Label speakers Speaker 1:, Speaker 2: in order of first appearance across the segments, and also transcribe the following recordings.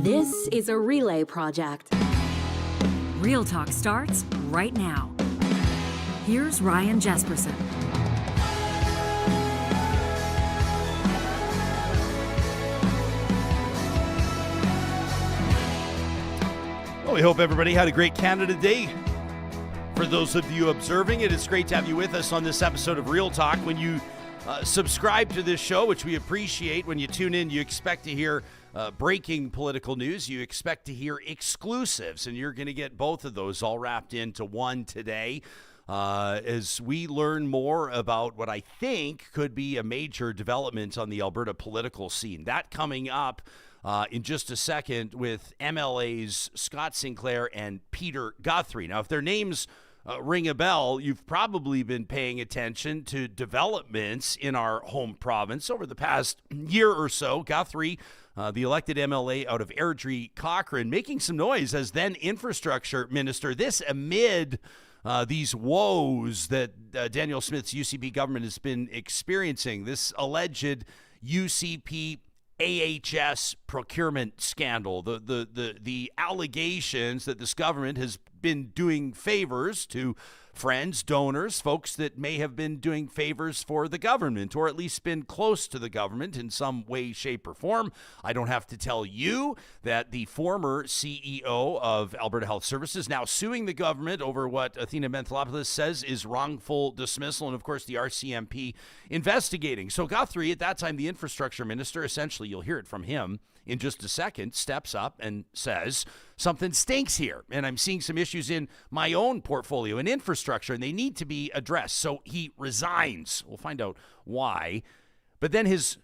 Speaker 1: This is a relay project.
Speaker 2: Real Talk starts right now. Here's Ryan Jespersen.
Speaker 3: Well, we hope everybody had a great Canada Day. For those of you observing it, it's great to have you with us on this episode of Real Talk. When you subscribe to this show, which we appreciate, when you tune in, you expect to hear breaking political news. You expect to hear exclusives, and you're going to get both of those all wrapped into one today as we learn more about what I think could be a major development on the Alberta political scene. That coming up in just a second with MLAs Scott Sinclair and Peter Guthrie. Now, if their names ring a bell, you've probably been paying attention to developments in our home province over the past year or so. Guthrie, the elected MLA out of Airdrie Cochrane, making some noise as then infrastructure minister. This amid these woes that Danielle Smith's UCP government has been experiencing. This alleged UCP AHS procurement scandal, the allegations that this government has been doing favors to friends, donors, folks that may have been doing favors for the government, or at least been close to the government in some way, shape, or form. I don't have to tell you that the former CEO of Alberta Health Services now suing the government over what Athena Menthelopoulos says is wrongful dismissal, and of course the RCMP investigating. So Guthrie, at that time the infrastructure minister, essentially you'll hear it from him in just a second, steps up and says, something stinks here, and I'm seeing some issues in my own portfolio and infrastructure, and they need to be addressed. So he resigns. We'll find out why. But then his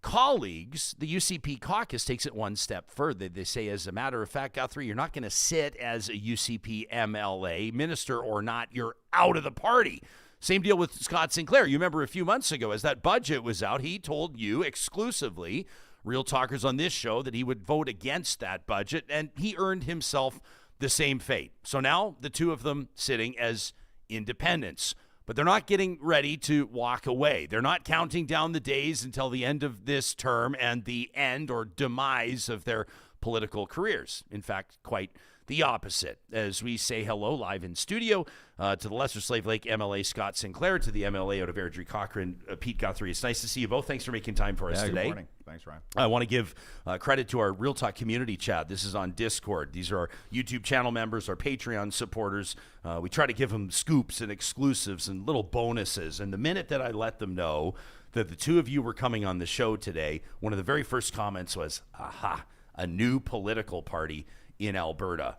Speaker 3: colleagues, the UCP caucus, takes it one step further. They say, as a matter of fact, Guthrie, you're not going to sit as a UCP MLA, minister or not, you're out of the party. Same deal with Scott Sinclair. You remember a few months ago, as that budget was out, he told you exclusively, Real Talkers on this show, that he would vote against that budget, and he earned himself the same fate. So now the two of them sitting as independents, but they're not getting ready to walk away. They're not counting down the days until the end of this term and the end or demise of their political careers. In fact, quite the opposite. As we say hello live in studio to the Lesser Slave Lake MLA Scott Sinclair, to the MLA out of Airdrie Cochrane, Pete Guthrie. It's nice to see you both. Thanks for making time for us today.
Speaker 4: Good morning. Thanks, Ryan.
Speaker 3: I want to give credit to our Real Talk community chat. This is on Discord. These are our YouTube channel members, our Patreon supporters. We try to give them scoops and exclusives and little bonuses. And the minute that I let them know that the two of you were coming on the show today, one of the very first comments was, aha, a new political party in Alberta.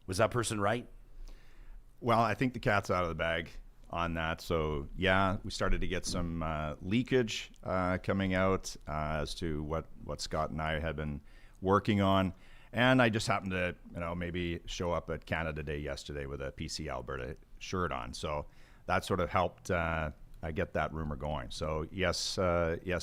Speaker 3: Was that person right?
Speaker 4: Well, I think the cat's out of the bag on that. So, yeah, we started to get some leakage coming out as to what Scott and I had been working on. And I just happened to, maybe show up at Canada Day yesterday with a PC Alberta shirt on. So that sort of helped get that rumor going. So yes,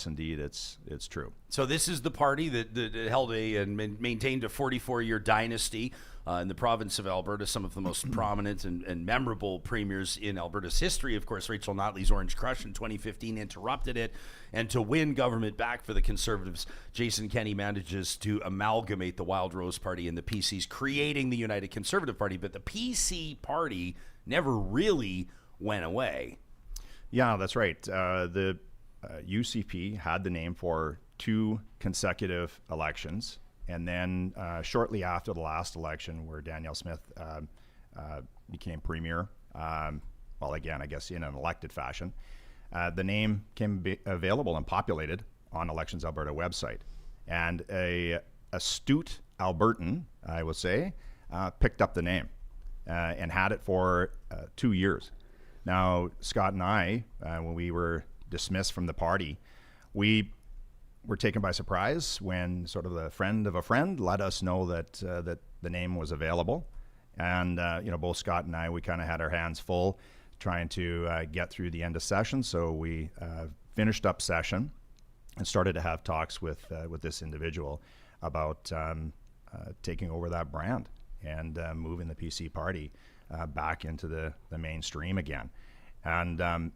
Speaker 4: indeed, it's true.
Speaker 3: So this is the party that held and maintained a 44-year dynasty in the province of Alberta, some of the most prominent and memorable premiers in Alberta's history. Of course, Rachel Notley's Orange Crush in 2015 interrupted it, and to win government back for the Conservatives, Jason Kenney manages to amalgamate the Wild Rose Party and the PCs, creating the United Conservative Party. But the PC Party never really went away.
Speaker 4: Yeah, that's right. The UCP had the name for 2 consecutive elections. And then shortly after the last election, where Danielle Smith became premier, well, again, I guess in an elected fashion, the name came available and populated on Elections Alberta website. And a astute Albertan, I will say, picked up the name and had it for 2 years. Now, Scott and I, when we were dismissed from the party, we were taken by surprise when sort of the friend of a friend let us know that the name was available. And, both Scott and I, we kind of had our hands full trying to get through the end of session. So we finished up session and started to have talks with this individual about taking over that brand and moving the PC party back into the mainstream again. And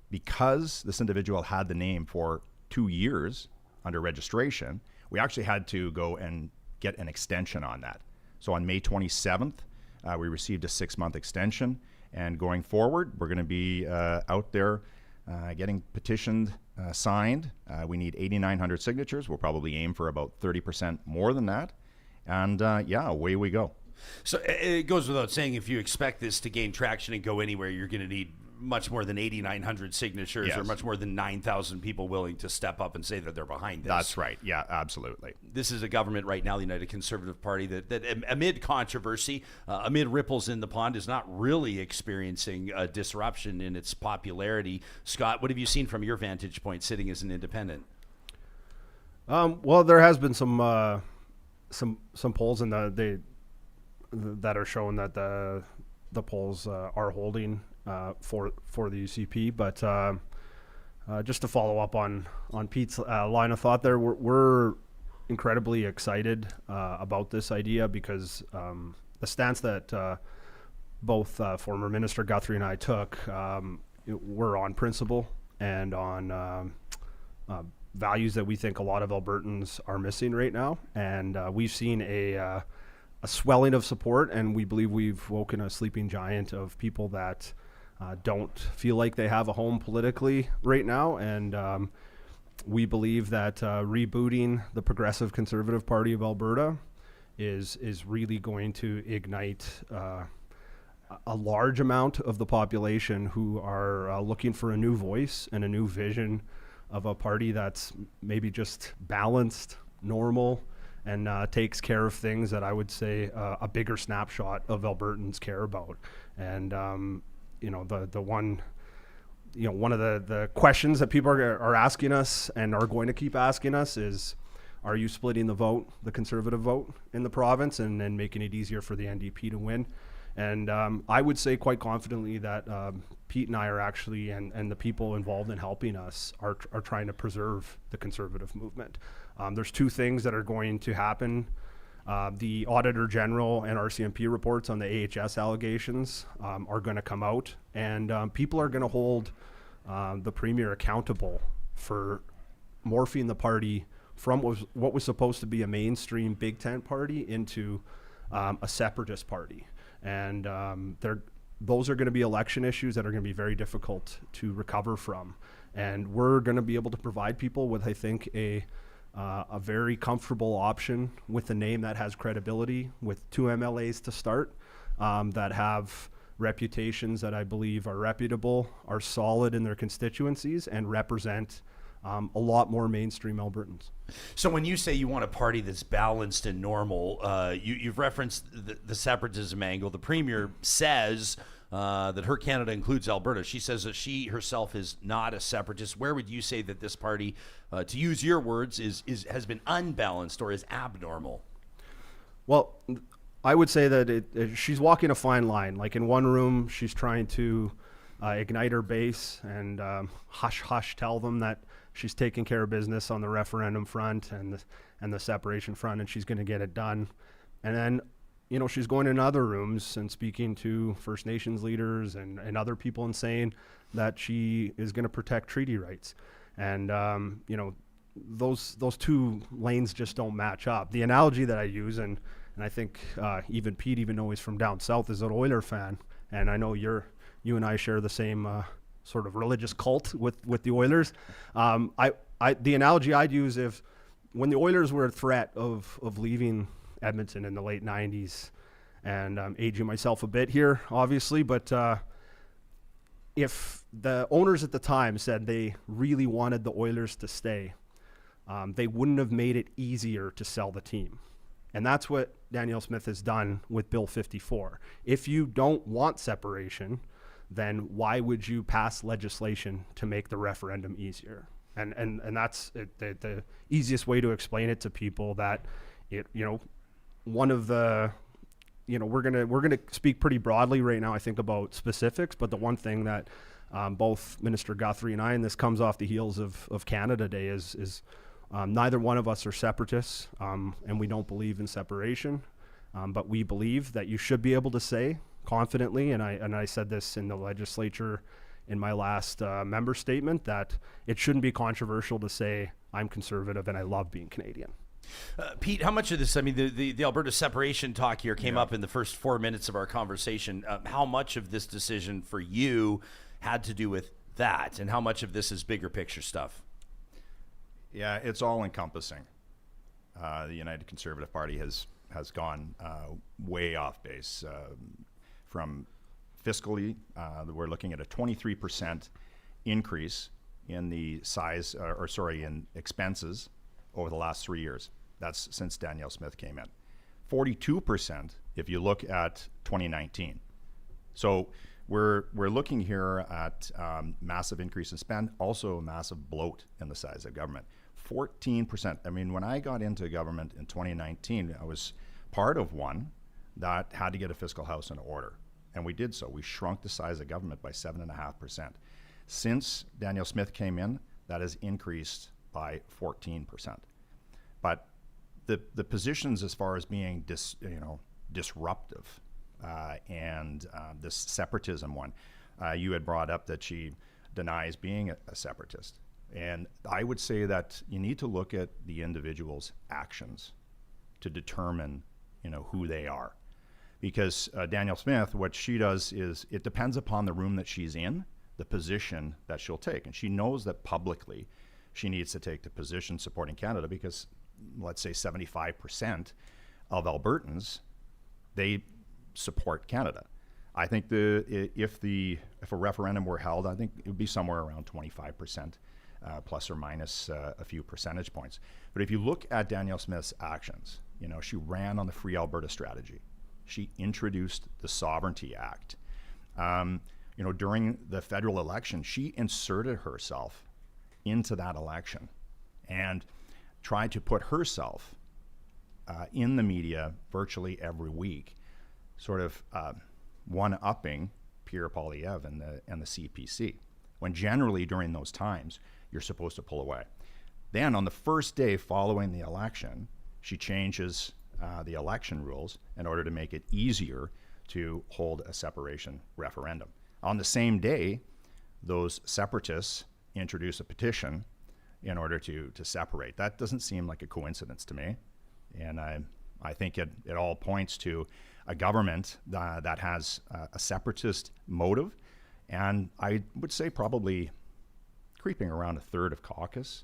Speaker 4: because this individual had the name for 2 years under registration, we actually had to go and get an extension on that. So on May 27th, we received a 6-month extension, and going forward, we're going to be out there getting petitioned signed. We need 8,900 signatures. We'll probably aim for about 30% more than that. And away we go.
Speaker 3: So it goes without saying, if you expect this to gain traction and go anywhere, you're going to need much more than 8,900 signatures,
Speaker 4: Yes.
Speaker 3: or much more than 9,000 people willing to step up and say that they're behind this.
Speaker 4: That's right. Yeah, absolutely.
Speaker 3: This is a government right now, the United Conservative Party, that amid controversy, amid ripples in the pond, is not really experiencing a disruption in its popularity. Scott, what have you seen from your vantage point sitting as an independent?
Speaker 5: Well, there has been some polls in that are showing that the polls are holding for the UCP, but just to follow up on Pete's line of thought there, we're incredibly excited about this idea, because the stance that both former Minister Guthrie and I took were on principle and on values that we think a lot of Albertans are missing right now, and we've seen a swelling of support, and we believe we've woken a sleeping giant of people that don't feel like they have a home politically right now, and we believe that rebooting the Progressive Conservative Party of Alberta is really going to ignite a large amount of the population who are looking for a new voice and a new vision of a party that's maybe just balanced, normal, and takes care of things that I would say a bigger snapshot of Albertans care about. And one of the questions that people are asking us and are going to keep asking us is, are you splitting the vote, the Conservative vote in the province, and then making it easier for the NDP to win? And I would say quite confidently that Pete and I are actually, and the people involved in helping us are trying to preserve the Conservative movement. There's two things that are going to happen. The Auditor General and RCMP reports on the AHS allegations are going to come out, and people are going to hold the Premier accountable for morphing the party from what was supposed to be a mainstream big tent party into a separatist party. And those are going to be election issues that are going to be very difficult to recover from. And we're going to be able to provide people with, I think, a very comfortable option with a name that has credibility, with 2 MLAs to start, that have reputations that I believe are reputable, are solid in their constituencies, and represent a lot more mainstream Albertans.
Speaker 3: So when you say you want a party that's balanced and normal, you've referenced the separatism angle. The Premier says that her Canada includes Alberta. She says that she herself is not a separatist. Where would you say that this party, to use your words, has been unbalanced or is abnormal?
Speaker 5: Well, I would say that she's walking a fine line. Like, in one room, she's trying to ignite her base and hush tell them that she's taking care of business on the referendum front and the separation front, and she's going to get it done. And then, she's going in other rooms and speaking to First Nations leaders and other people and saying that she is going to protect treaty rights. And, those two lanes just don't match up. The analogy that I use, and I think even Pete, even though he's from down south, is an Oiler fan. And I know you and I share the same sort of religious cult with the Oilers. The analogy I'd use, if when the Oilers were a threat of leaving Edmonton in the late 90s, and I'm aging myself a bit here, obviously, but if the owners at the time said they really wanted the Oilers to stay, they wouldn't have made it easier to sell the team. And that's what Danielle Smith has done with Bill 54. If you don't want separation, then why would you pass legislation to make the referendum easier? And that's the easiest way to explain it to people, that one of the, we're gonna speak pretty broadly right now, I think, about specifics, but the one thing that both Minister Guthrie and I, and this comes off the heels of Canada Day, is neither one of us are separatists, and we don't believe in separation, but we believe that you should be able to say confidently, and I said this in the legislature in my last member statement, that it shouldn't be controversial to say I'm conservative and I love being Canadian.
Speaker 3: Pete, how much of this, I mean, the Alberta separation talk here came up in the first 4 minutes of our conversation. How much of this decision for you had to do with that, and how much of this is bigger picture stuff?
Speaker 4: Yeah, it's all encompassing. The United Conservative Party has gone way off base. From fiscally, we're looking at a 23% increase in the size, in expenses over the last 3 years. That's since Danielle Smith came in. 42% if you look at 2019. So we're looking here at massive increase in spend, also a massive bloat in the size of government. 14%. I mean, when I got into government in 2019, I was part of one that had to get a fiscal house in order. And we did so. We shrunk the size of government by 7.5%. Since Danielle Smith came in, that has increased by 14%. But the positions as far as being disruptive and this separatism one, you had brought up that she denies being a separatist. And I would say that you need to look at the individual's actions to determine, who they are. Because Danielle Smith, what she does is it depends upon the room that she's in, the position that she'll take. And she knows that publicly she needs to take the position supporting Canada because, let's say, 75% of Albertans, they support Canada. I think if a referendum were held, I think it would be somewhere around 25%, plus or minus a few percentage points. But if you look at Danielle Smith's actions, she ran on the Free Alberta strategy. She introduced the Sovereignty Act. During the federal election, she inserted herself into that election and tried to put herself in the media virtually every week, sort of one-upping Pierre Poilievre and the CPC, when generally during those times, you're supposed to pull away. Then on the first day following the election, she changes the election rules in order to make it easier to hold a separation referendum. On the same day, those separatists introduce a petition in order to separate. That doesn't seem like a coincidence to me. And I think it all points to a government that has a separatist motive. And I would say probably creeping around a third of caucus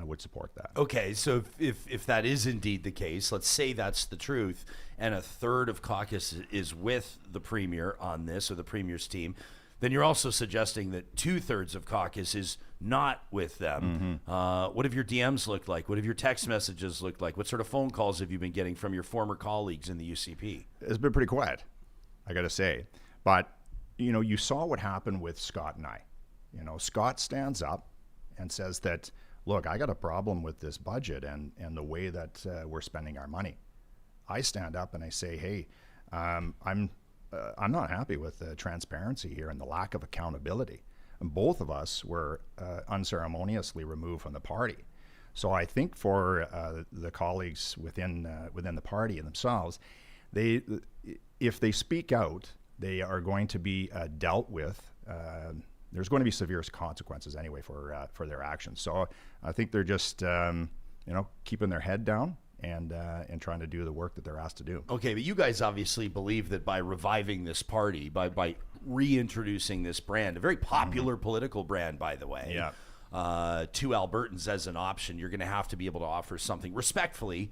Speaker 4: would support that.
Speaker 3: Okay, so if that is indeed the case, let's say that's the truth, and a third of caucus is with the Premier on this, or the Premier's team, then you're also suggesting that 2/3 of caucus is not with them. Mm-hmm. What have your DMs looked like? What have your text messages looked like? What sort of phone calls have you been getting from your former colleagues in the UCP?
Speaker 4: It's been pretty quiet, I got to say. But, you saw what happened with Scott and I. Scott stands up and says that, look, I got a problem with this budget and the way that we're spending our money. I stand up and I say, hey, I'm not happy with the transparency here and the lack of accountability. And both of us were unceremoniously removed from the party. So I think for the colleagues within the party and themselves, if they speak out, they are going to be dealt with. There's going to be severe consequences anyway for their actions. So I think they're just keeping their head down and trying to do the work that they're asked to do. Okay,
Speaker 3: but you guys obviously believe that by reviving this party, by reintroducing this brand, a very popular political brand, by the way, to Albertans as an option, you're going to have to be able to offer something respectfully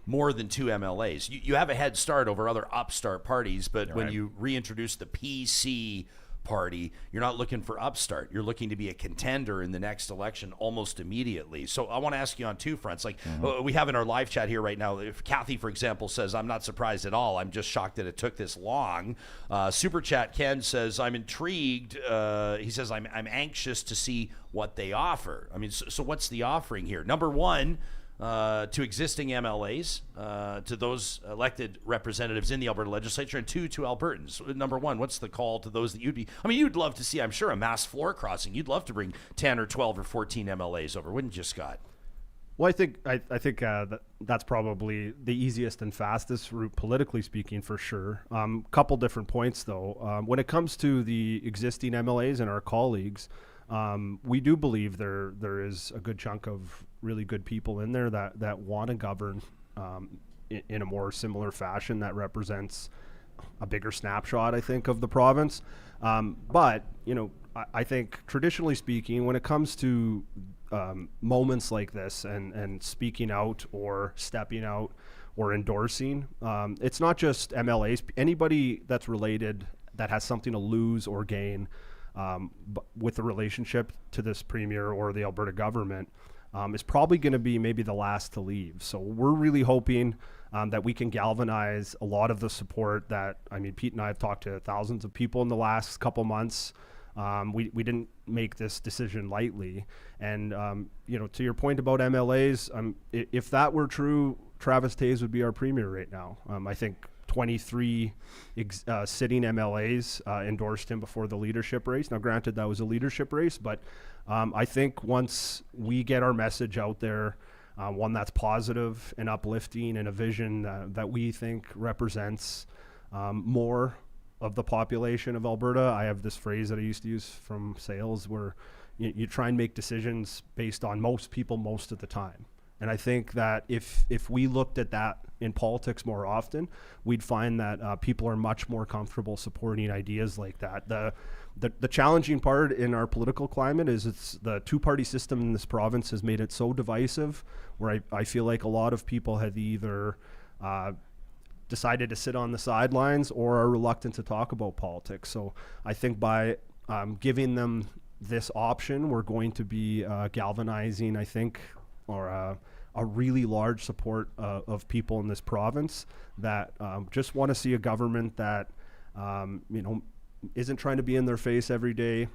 Speaker 3: more than 2 MLAs. You have a head start over other upstart parties, but when you reintroduce the PC Party, you're not looking for upstart. You're looking to be a contender in the next election almost immediately. So I want to ask you on two fronts. We have in our live chat here right now, if Kathy, for example, says, I'm not surprised at all. I'm just shocked that it took this long. Super Chat Ken says, I'm intrigued. He says, I'm anxious to see what they offer. I mean, so what's the offering here? Number one, to existing MLAs, to those elected representatives in the Alberta legislature, and 2, to Albertans. Number one, what's the call to those that you'd love to see, I'm sure, a mass floor crossing. You'd love to bring 10 or 12 or 14 MLAs over, wouldn't you, Scott?
Speaker 5: Well, I think that's probably the easiest and fastest route, politically speaking, for sure. Couple different points, though. When it comes to the existing MLAs and our colleagues, we do believe there is a good chunk of really good people in there that want to govern in a more similar fashion that represents a bigger snapshot, I think, of the province. But, I think traditionally speaking, when it comes to moments like this and speaking out or stepping out or endorsing, it's not just MLAs. Anybody that's related that has something to lose or gain with the relationship to this premier or the Alberta government is probably going to be maybe the last to leave. So we're really hoping that we can galvanize a lot of the support that, Pete and I have talked to thousands of people in the last couple months. We didn't make this decision lightly. And, to your point about MLAs, if that were true, Travis Toews would be our premier right now. I think 23 sitting MLAs endorsed him before the leadership race. Now, granted, that was a leadership race, but I think once we get our message out there, one that's positive and uplifting and a vision that we think represents more of the population of Alberta. I have this phrase that I used to use from sales where you try and make decisions based on most people most of the time. And I think that if we looked at that in politics more often, we'd find that people are much more comfortable supporting ideas like that. The challenging part in our political climate is it's the two-party system in this province has made it so divisive, where I feel like a lot of people have either decided to sit on the sidelines or are reluctant to talk about politics. So I think by giving them this option, we're going to be galvanizing, I think, or a really large support of people in this province that just want to see a government that isn't trying to be in their face every day.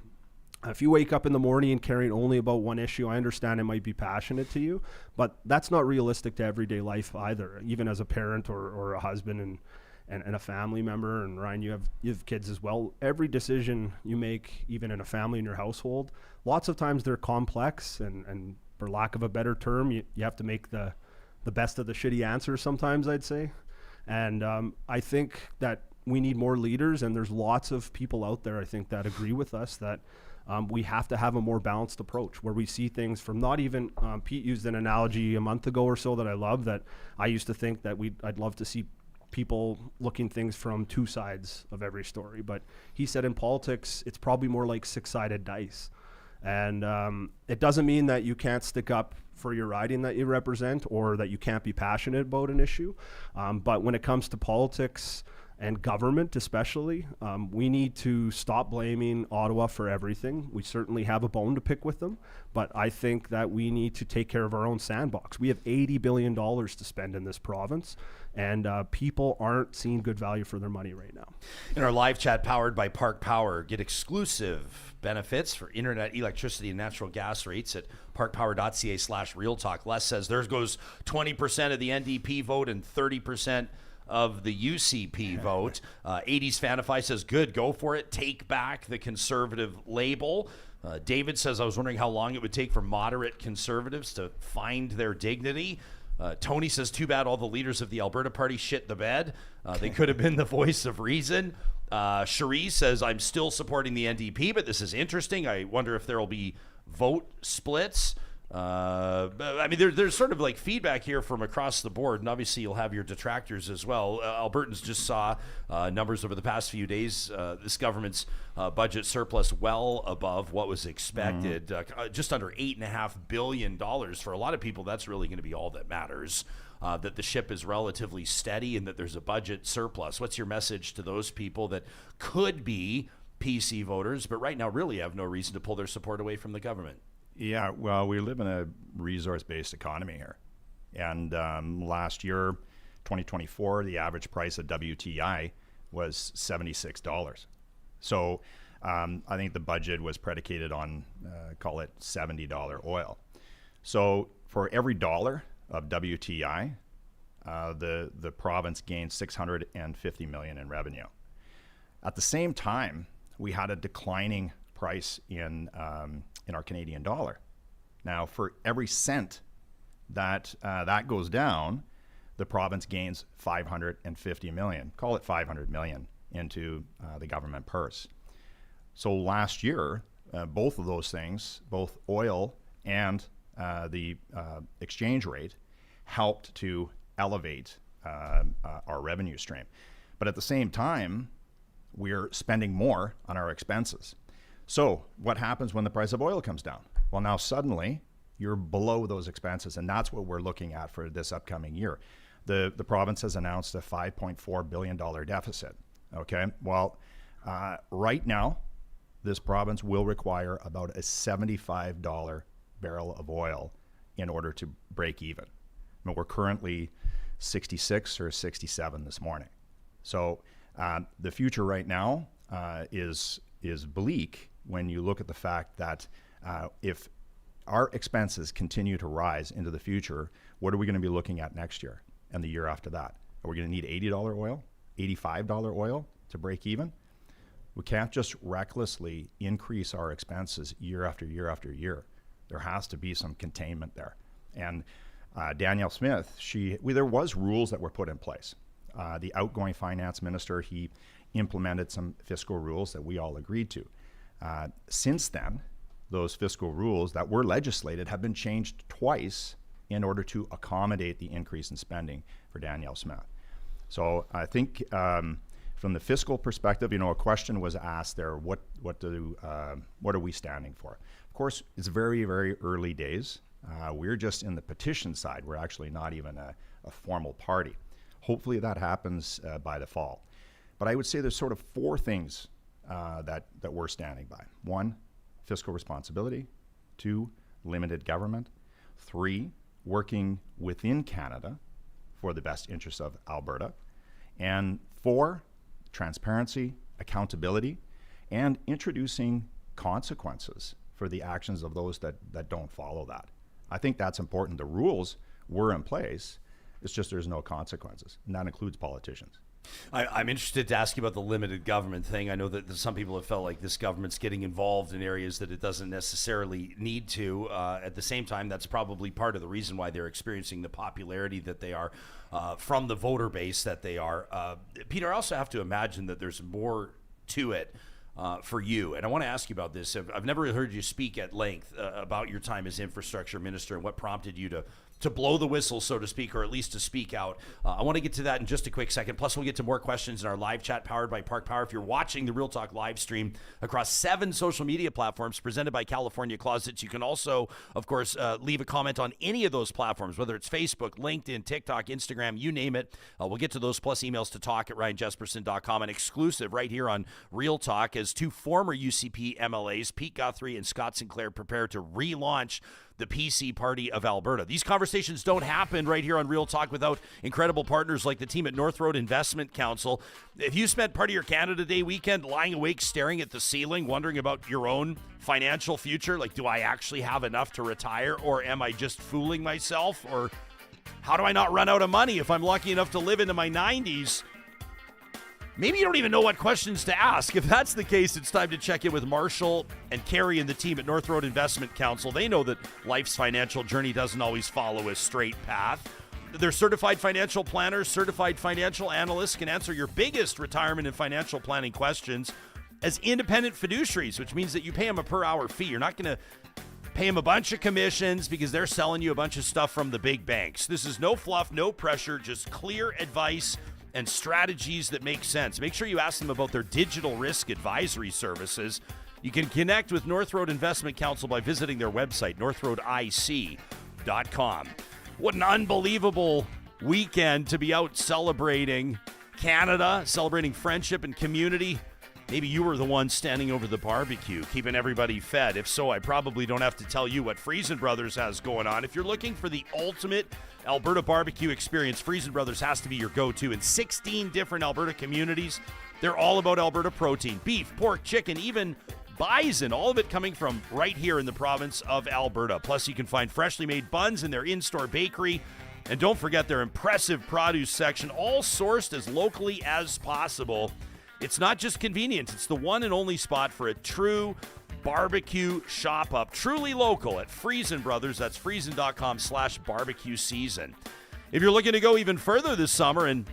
Speaker 5: If you wake up in the morning and caring only about one issue, I understand it might be passionate to you, but that's not realistic to everyday life either, even as a parent or a husband and a family member. And Ryan, you have kids as well. Every decision you make, even in a family in your household, lots of times they're complex and for lack of a better term, you have to make the best of the shitty answers sometimes, I'd say. And I think that we need more leaders, and there's lots of people out there, I think, that agree with us that we have to have a more balanced approach where we see things from not even, Pete used an analogy a month ago or so that I love, that I used to think that I'd love to see people looking things from two sides of every story. But he said in politics, it's probably more like six-sided dice. And it doesn't mean that you can't stick up for your riding that you represent or that you can't be passionate about an issue. But when it comes to politics and government especially, we need to stop blaming Ottawa for everything. We certainly have a bone to pick with them, but I think that we need to take care of our own sandbox. We have $80 billion to spend in this province, and people aren't seeing good value for their money right now.
Speaker 3: In our live chat powered by Park Power, get exclusive benefits for internet, electricity, and natural gas rates at parkpower.ca/Real Talk. Les says there goes 20% of the NDP vote and 30% of the UCP vote. 80s Fanify says, good, go for it. Take back the conservative label. David says, I was wondering how long it would take for moderate conservatives to find their dignity. Tony says, too bad all the leaders of the Alberta Party shit the bed. They could have been the voice of reason. Cherie says, I'm still supporting the NDP, but this is interesting. I wonder if there will be vote splits. There's sort of like feedback here from across the board, and obviously you'll have your detractors as well. Albertans just saw numbers over the past few days. This government's budget surplus well above what was expected, just under $8.5 billion. For a lot of people, that's really going to be all that matters, that the ship is relatively steady and that there's a budget surplus. What's your message to those people that could be PC voters, but right now really have no reason to pull their support away from the government?
Speaker 4: Yeah, well, we live in a resource-based economy here. And last year, 2024, the average price of WTI was $76. So I think the budget was predicated on, call it $70 oil. So for every dollar of WTI, the province gained $650 million in revenue. At the same time, we had a declining price in our Canadian dollar. Now, for every cent that goes down, the province gains $550 million, call it $500 million, into the government purse. So last year, both of those things, both oil and the exchange rate, helped to elevate our revenue stream. But at the same time, we're spending more on our expenses. So what happens when the price of oil comes down? Well, now suddenly you're below those expenses, and that's what we're looking at for this upcoming year. The province has announced a $5.4 billion deficit. Okay, well, right now, this province will require about a $75 barrel of oil in order to break even. I mean, we're currently 66 or 67 this morning. So the future right now is bleak when you look at the fact that if our expenses continue to rise into the future, what are we going to be looking at next year and the year after that? Are we going to need $80 oil, $85 oil to break even? We can't just recklessly increase our expenses year after year after year. There has to be some containment there. And Danielle Smith, there was rules that were put in place. The outgoing finance minister, he implemented some fiscal rules that we all agreed to. Since then, those fiscal rules that were legislated have been changed twice in order to accommodate the increase in spending for Danielle Smith. So I think from the fiscal perspective, a question was asked there, what are we standing for? Of course, it's very, very early days. We're just in the petition side. We're actually not even a formal party. Hopefully that happens by the fall. But I would say there's sort of four things that we're standing by. One, fiscal responsibility. Two, limited government. Three, working within Canada for the best interests of Alberta. And four, transparency, accountability, and introducing consequences for the actions of those that don't follow that. I think that's important. The rules were in place. It's just there's no consequences, and that includes politicians.
Speaker 3: I'm interested to ask you about the limited government thing. I know that some people have felt like this government's getting involved in areas that it doesn't necessarily need to. At the same time, that's probably part of the reason why they're experiencing the popularity that they are from the voter base that they are. Peter, I also have to imagine that there's more to it for you. And I want to ask you about this. I've never heard you speak at length about your time as infrastructure minister and what prompted you to blow the whistle, so to speak, or at least to speak out. I want to get to that in just a quick second. Plus, we'll get to more questions in our live chat powered by Park Power. If you're watching the Real Talk live stream across 7 social media platforms presented by California Closets, you can also, of course, leave a comment on any of those platforms, whether it's Facebook, LinkedIn, TikTok, Instagram, you name it. We'll get to those, plus emails to talk@ryanjespersen.com. An exclusive right here on Real Talk as 2 former UCP MLAs, Pete Guthrie and Scott Sinclair, prepare to relaunch the PC Party of Alberta. These conversations don't happen right here on Real Talk without incredible partners like the team at North Road Investment Council. If you spent part of your Canada Day weekend lying awake staring at the ceiling, wondering about your own financial future, like, do I actually have enough to retire, or am I just fooling myself, or how do I not run out of money if I'm lucky enough to live into my 90s? Maybe you don't even know what questions to ask. If that's the case, it's time to check in with Marshall and Carrie and the team at North Road Investment Council. They know that life's financial journey doesn't always follow a straight path. They're certified financial planners, certified financial analysts, can answer your biggest retirement and financial planning questions as independent fiduciaries, which means that you pay them a per hour fee. You're not going to pay them a bunch of commissions because they're selling you a bunch of stuff from the big banks. This is no fluff, no pressure, just clear advice and strategies that make sense. Make sure you ask them about their digital risk advisory services. You can connect with North Road Investment Council by visiting their website, northroadic.com. What an unbelievable weekend to be out celebrating Canada, celebrating friendship and community. Maybe you were the one standing over the barbecue, keeping everybody fed. If so, I probably don't have to tell you what Friesen Brothers has going on. If you're looking for the ultimate Alberta barbecue experience, Friesen Brothers has to be your go-to. In 16 different Alberta communities, they're all about Alberta protein, beef, pork, chicken, even bison, all of it coming from right here in the province of Alberta. Plus, you can find freshly made buns in their in-store bakery. And don't forget their impressive produce section, all sourced as locally as possible. It's not just convenience, it's the one and only spot for a true barbecue shop up. Truly local at Friesen Brothers. That's friesen.com/barbecue season. If you're looking to go even further this summer and,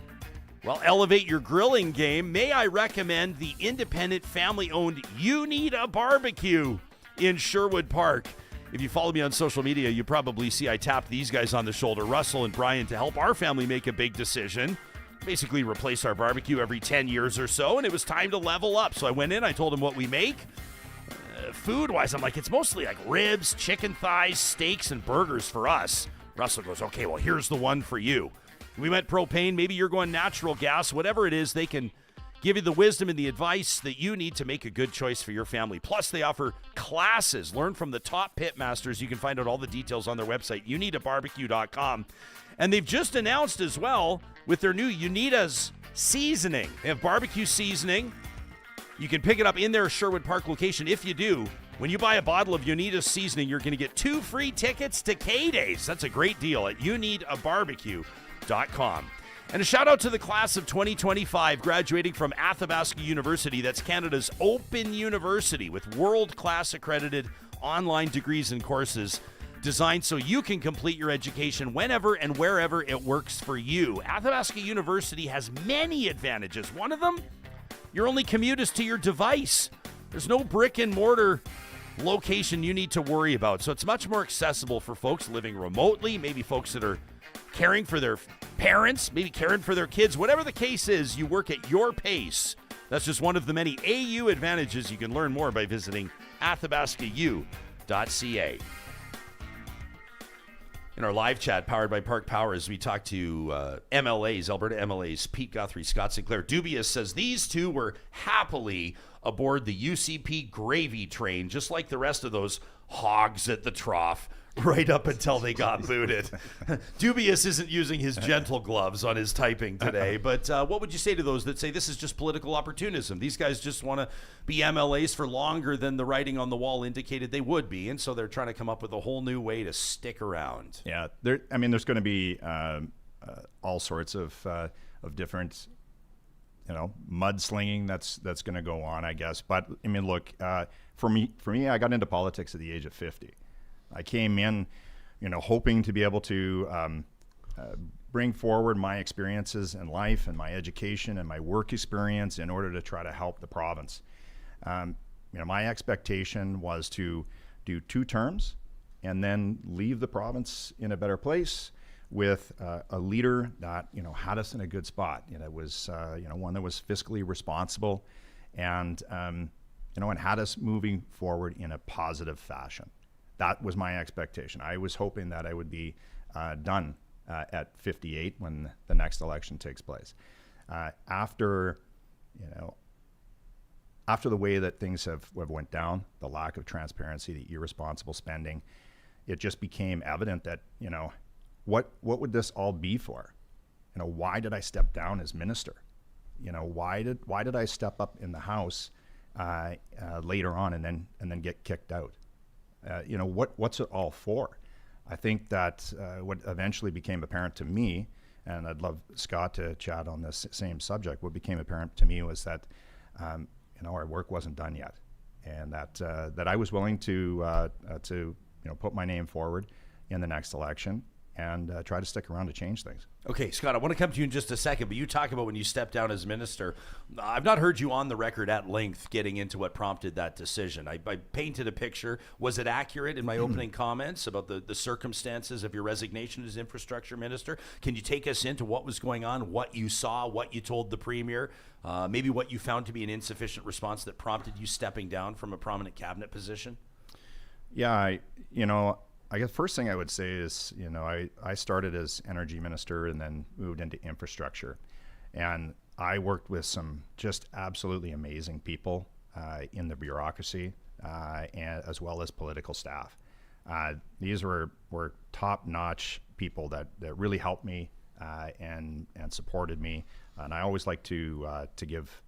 Speaker 3: well, elevate your grilling game, may I recommend the independent, family-owned You Need a Barbecue. in Sherwood Park. If you follow me on social media, you probably see I tapped these guys on the shoulder, Russell and Brian, to help our family make a big decision. Basically replace our barbecue every 10 years or so, and it was time to level up. So I went in, I told them what we make. Food-wise, I'm like, it's mostly like ribs, chicken thighs, steaks, and burgers for us. Russell goes, okay, well, here's the one for you. We went propane. Maybe you're going natural gas. Whatever it is, they can give you the wisdom and the advice that you need to make a good choice for your family. Plus, they offer classes. Learn from the top pit masters. You can find out all the details on their website, unitedbarbecue.com. And they've just announced as well with their new Unitas seasoning. They have barbecue seasoning. You can pick it up in their Sherwood Park location. If you do, when you buy a bottle of Unitas seasoning, you're going to get 2 free tickets to K-Days. That's a great deal at unitedbarbecue.com. And a shout out to the class of 2025 graduating from Athabasca University. That's Canada's open university with world-class accredited online degrees and courses designed so you can complete your education whenever and wherever it works for you. Athabasca University has many advantages. One of them, your only commute is to your device. There's no brick and mortar location you need to worry about. So it's much more accessible for folks living remotely, maybe folks that are caring for their parents, maybe caring for their kids. Whatever the case is, you work at your pace. That's just one of the many AU advantages. You can learn more by visiting athabascau.ca. In our live chat, powered by Park Power, as we talk to MLAs, Alberta MLAs, Pete Guthrie, Scott Sinclair. Dubious says these two were happily aboard the UCP gravy train, just like the rest of those hogs at the trough, right up until they got booted. Dubious isn't using his gentle gloves on his typing today, but what would you say to those that say this is just political opportunism? These guys just want to be MLAs for longer than the writing on the wall indicated they would be, and so they're trying to come up with a whole new way to stick around.
Speaker 4: Yeah, there's going to be all sorts of different, mudslinging that's going to go on, I guess. But I mean, look, for me, I got into politics at the age of 50. I came in, hoping to be able to bring forward my experiences in life and my education and my work experience in order to try to help the province. My expectation was to do 2 terms and then leave the province in a better place with a leader that, had us in a good spot. It was, one that was fiscally responsible and had us moving forward in a positive fashion. That was my expectation. I was hoping that I would be done at 58 when the next election takes place. After the way that things have went down, the lack of transparency, the irresponsible spending, it just became evident that, what would this all be for? Why did I step down as minister? Why did I step up in the House later on and then get kicked out? What's it all for? I think that what eventually became apparent to me, and I'd love Scott to chat on this same subject, what became apparent to me was that, our work wasn't done yet, and that I was willing to put my name forward in the next election and try to stick around to change things.
Speaker 3: Okay, Scott, I want to come to you in just a second, but you talk about when you stepped down as minister. I've not heard you on the record at length getting into what prompted that decision. I painted a picture. Was it accurate in my opening comments about the circumstances of your resignation as infrastructure minister? Can you take us into what was going on, what you saw, what you told the premier, maybe what you found to be an insufficient response that prompted you stepping down from a prominent cabinet position?
Speaker 4: Yeah, I guess first thing I would say is, I started as energy minister and then moved into infrastructure. And I worked with some just absolutely amazing people in the bureaucracy and as well as political staff. These were top-notch people that really helped me and supported me. And I always like to give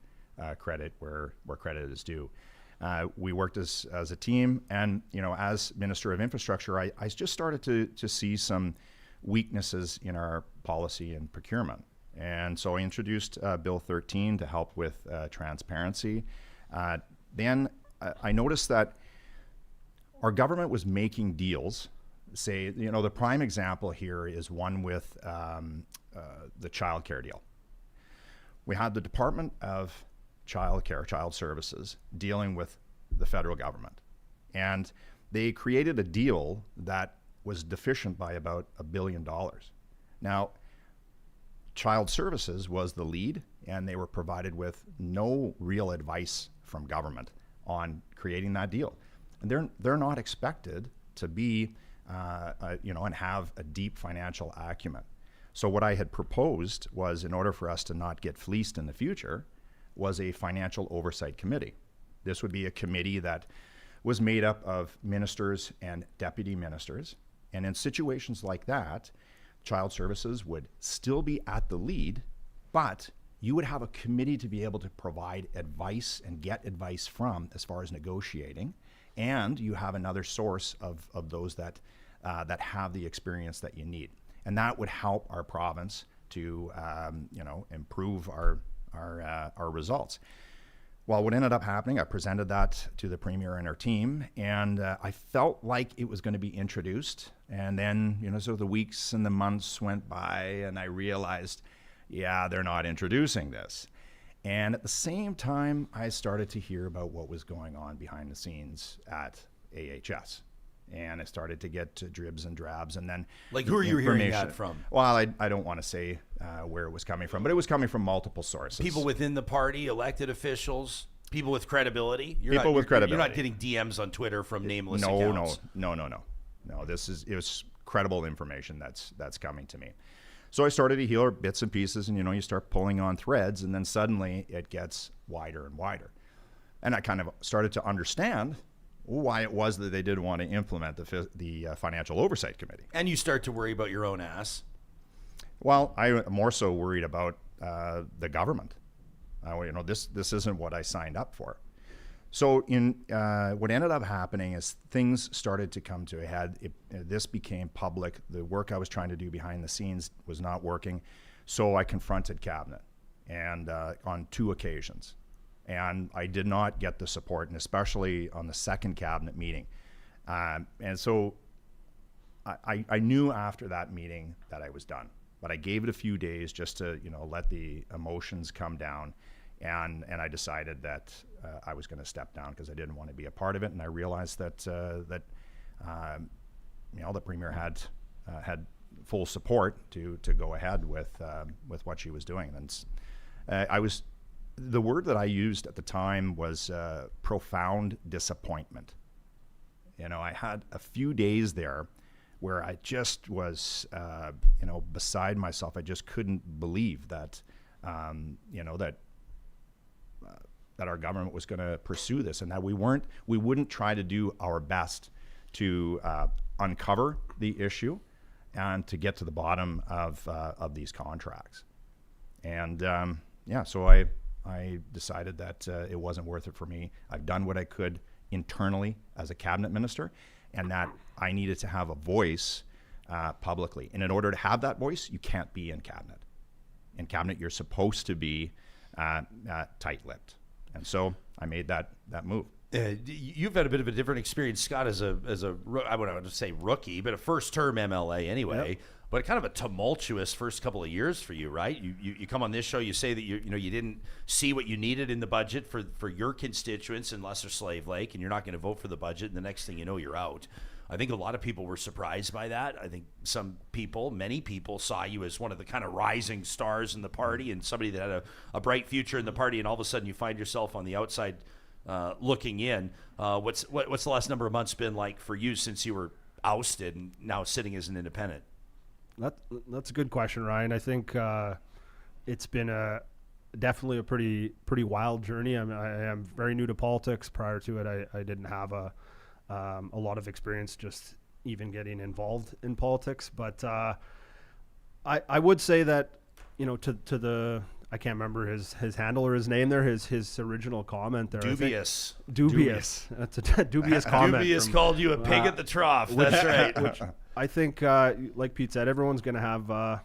Speaker 4: credit where credit is due. We worked as a team, and as Minister of Infrastructure, I just started to see some weaknesses in our policy and procurement, and so I introduced Bill 13 to help with transparency. Then I noticed that our government was making deals. Say, the prime example here is one with the child care deal. We had the Department of Child Services dealing with the federal government. And they created a deal that was deficient by about $1 billion. Now, Child Services was the lead, and they were provided with no real advice from government on creating that deal. And they're not expected to be, and have a deep financial acumen. So what I had proposed was, in order for us to not get fleeced in the future, was a financial oversight committee. This would be a committee that was made up of ministers and deputy ministers. And in situations like that, Child Services would still be at the lead, but you would have a committee to be able to provide advice and get advice from as far as negotiating. And you have another source of those that have the experience that you need. And that would help our province to improve our results. Well, what ended up happening, I presented that to the Premier and her team, and I felt like it was going to be introduced. And then, so the weeks and the months went by, and I realized, they're not introducing this. And at the same time, I started to hear about what was going on behind the scenes at AHS. And I started to get dribs and drabs, and then
Speaker 3: like, who are you hearing that from?
Speaker 4: Well, I don't want to say where it was coming from, but it was coming from multiple sources.
Speaker 3: People within the party, elected officials, people with credibility.
Speaker 4: You're not
Speaker 3: getting DMs on Twitter from nameless accounts.
Speaker 4: No. It was credible information that's coming to me. So I started to hear bits and pieces, and you start pulling on threads, and then suddenly it gets wider and wider, and I kind of started to understand why it was that they didn't want to implement the Financial Oversight Committee.
Speaker 3: And you start to worry about your own ass.
Speaker 4: Well, I'm more so worried about the government. This isn't what I signed up for. So what ended up happening is things started to come to a head. This became public. The work I was trying to do behind the scenes was not working. So I confronted Cabinet, and on 2 occasions. And I did not get the support, and especially on the second Cabinet meeting. And so I knew after that meeting that I was done, but I gave it a few days just to let the emotions come down, and I decided that I was going to step down because I didn't want to be a part of it, and I realized that the Premier had full support to go ahead with what she was doing, and the word that I used at the time was profound disappointment. I had a few days there where I just was, beside myself. I just couldn't believe that, that our government was going to pursue this, and that we wouldn't try to do our best to uncover the issue and to get to the bottom of these contracts. And so I decided that it wasn't worth it for me. I've done what I could internally as a cabinet minister, and that I needed to have a voice publicly. And in order to have that voice, you can't be in cabinet. In cabinet, you're supposed to be tight-lipped. And so I made that move.
Speaker 3: You've had a bit of a different experience, Scott, as a I wouldn't say rookie, but a first-term MLA anyway. Yep. But kind of a tumultuous first couple of years for you, right? You come on this show, you say that you didn't see what you needed in the budget for your constituents in Lesser Slave Lake, and you're not going to vote for the budget, and the next thing you know, you're out. I think a lot of people were surprised by that. I think many people saw you as one of the kind of rising stars in the party and somebody that had a bright future in the party, and all of a sudden you find yourself on the outside looking in. What's the last number of months been like for you since you were ousted and now sitting as an independent?
Speaker 5: That's a good question, Ryan. I think it's been definitely a pretty wild journey. I am very new to politics. Prior to it, I didn't have a lot of experience just even getting involved in politics. But I would say that to the I can't remember his handle or his name there, his original comment there.
Speaker 3: Dubious.
Speaker 5: That's a dubious comment.
Speaker 3: Dubious called you a pig at the trough. That's right.
Speaker 5: Which I think, like Pete said, everyone's going to have a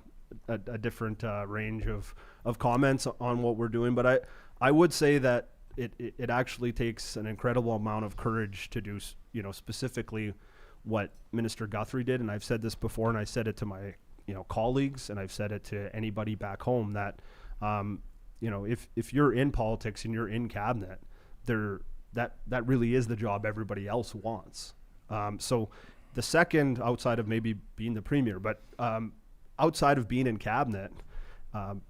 Speaker 5: different range of comments on what we're doing. But I would say that it actually takes an incredible amount of courage to do, specifically what Minister Guthrie did. And I've said this before, and I said it to my colleagues, and I've said it to anybody back home that if you're in politics and you're in cabinet, there that really is the job everybody else wants. So the second, outside of maybe being the premier, but outside of being in cabinet, all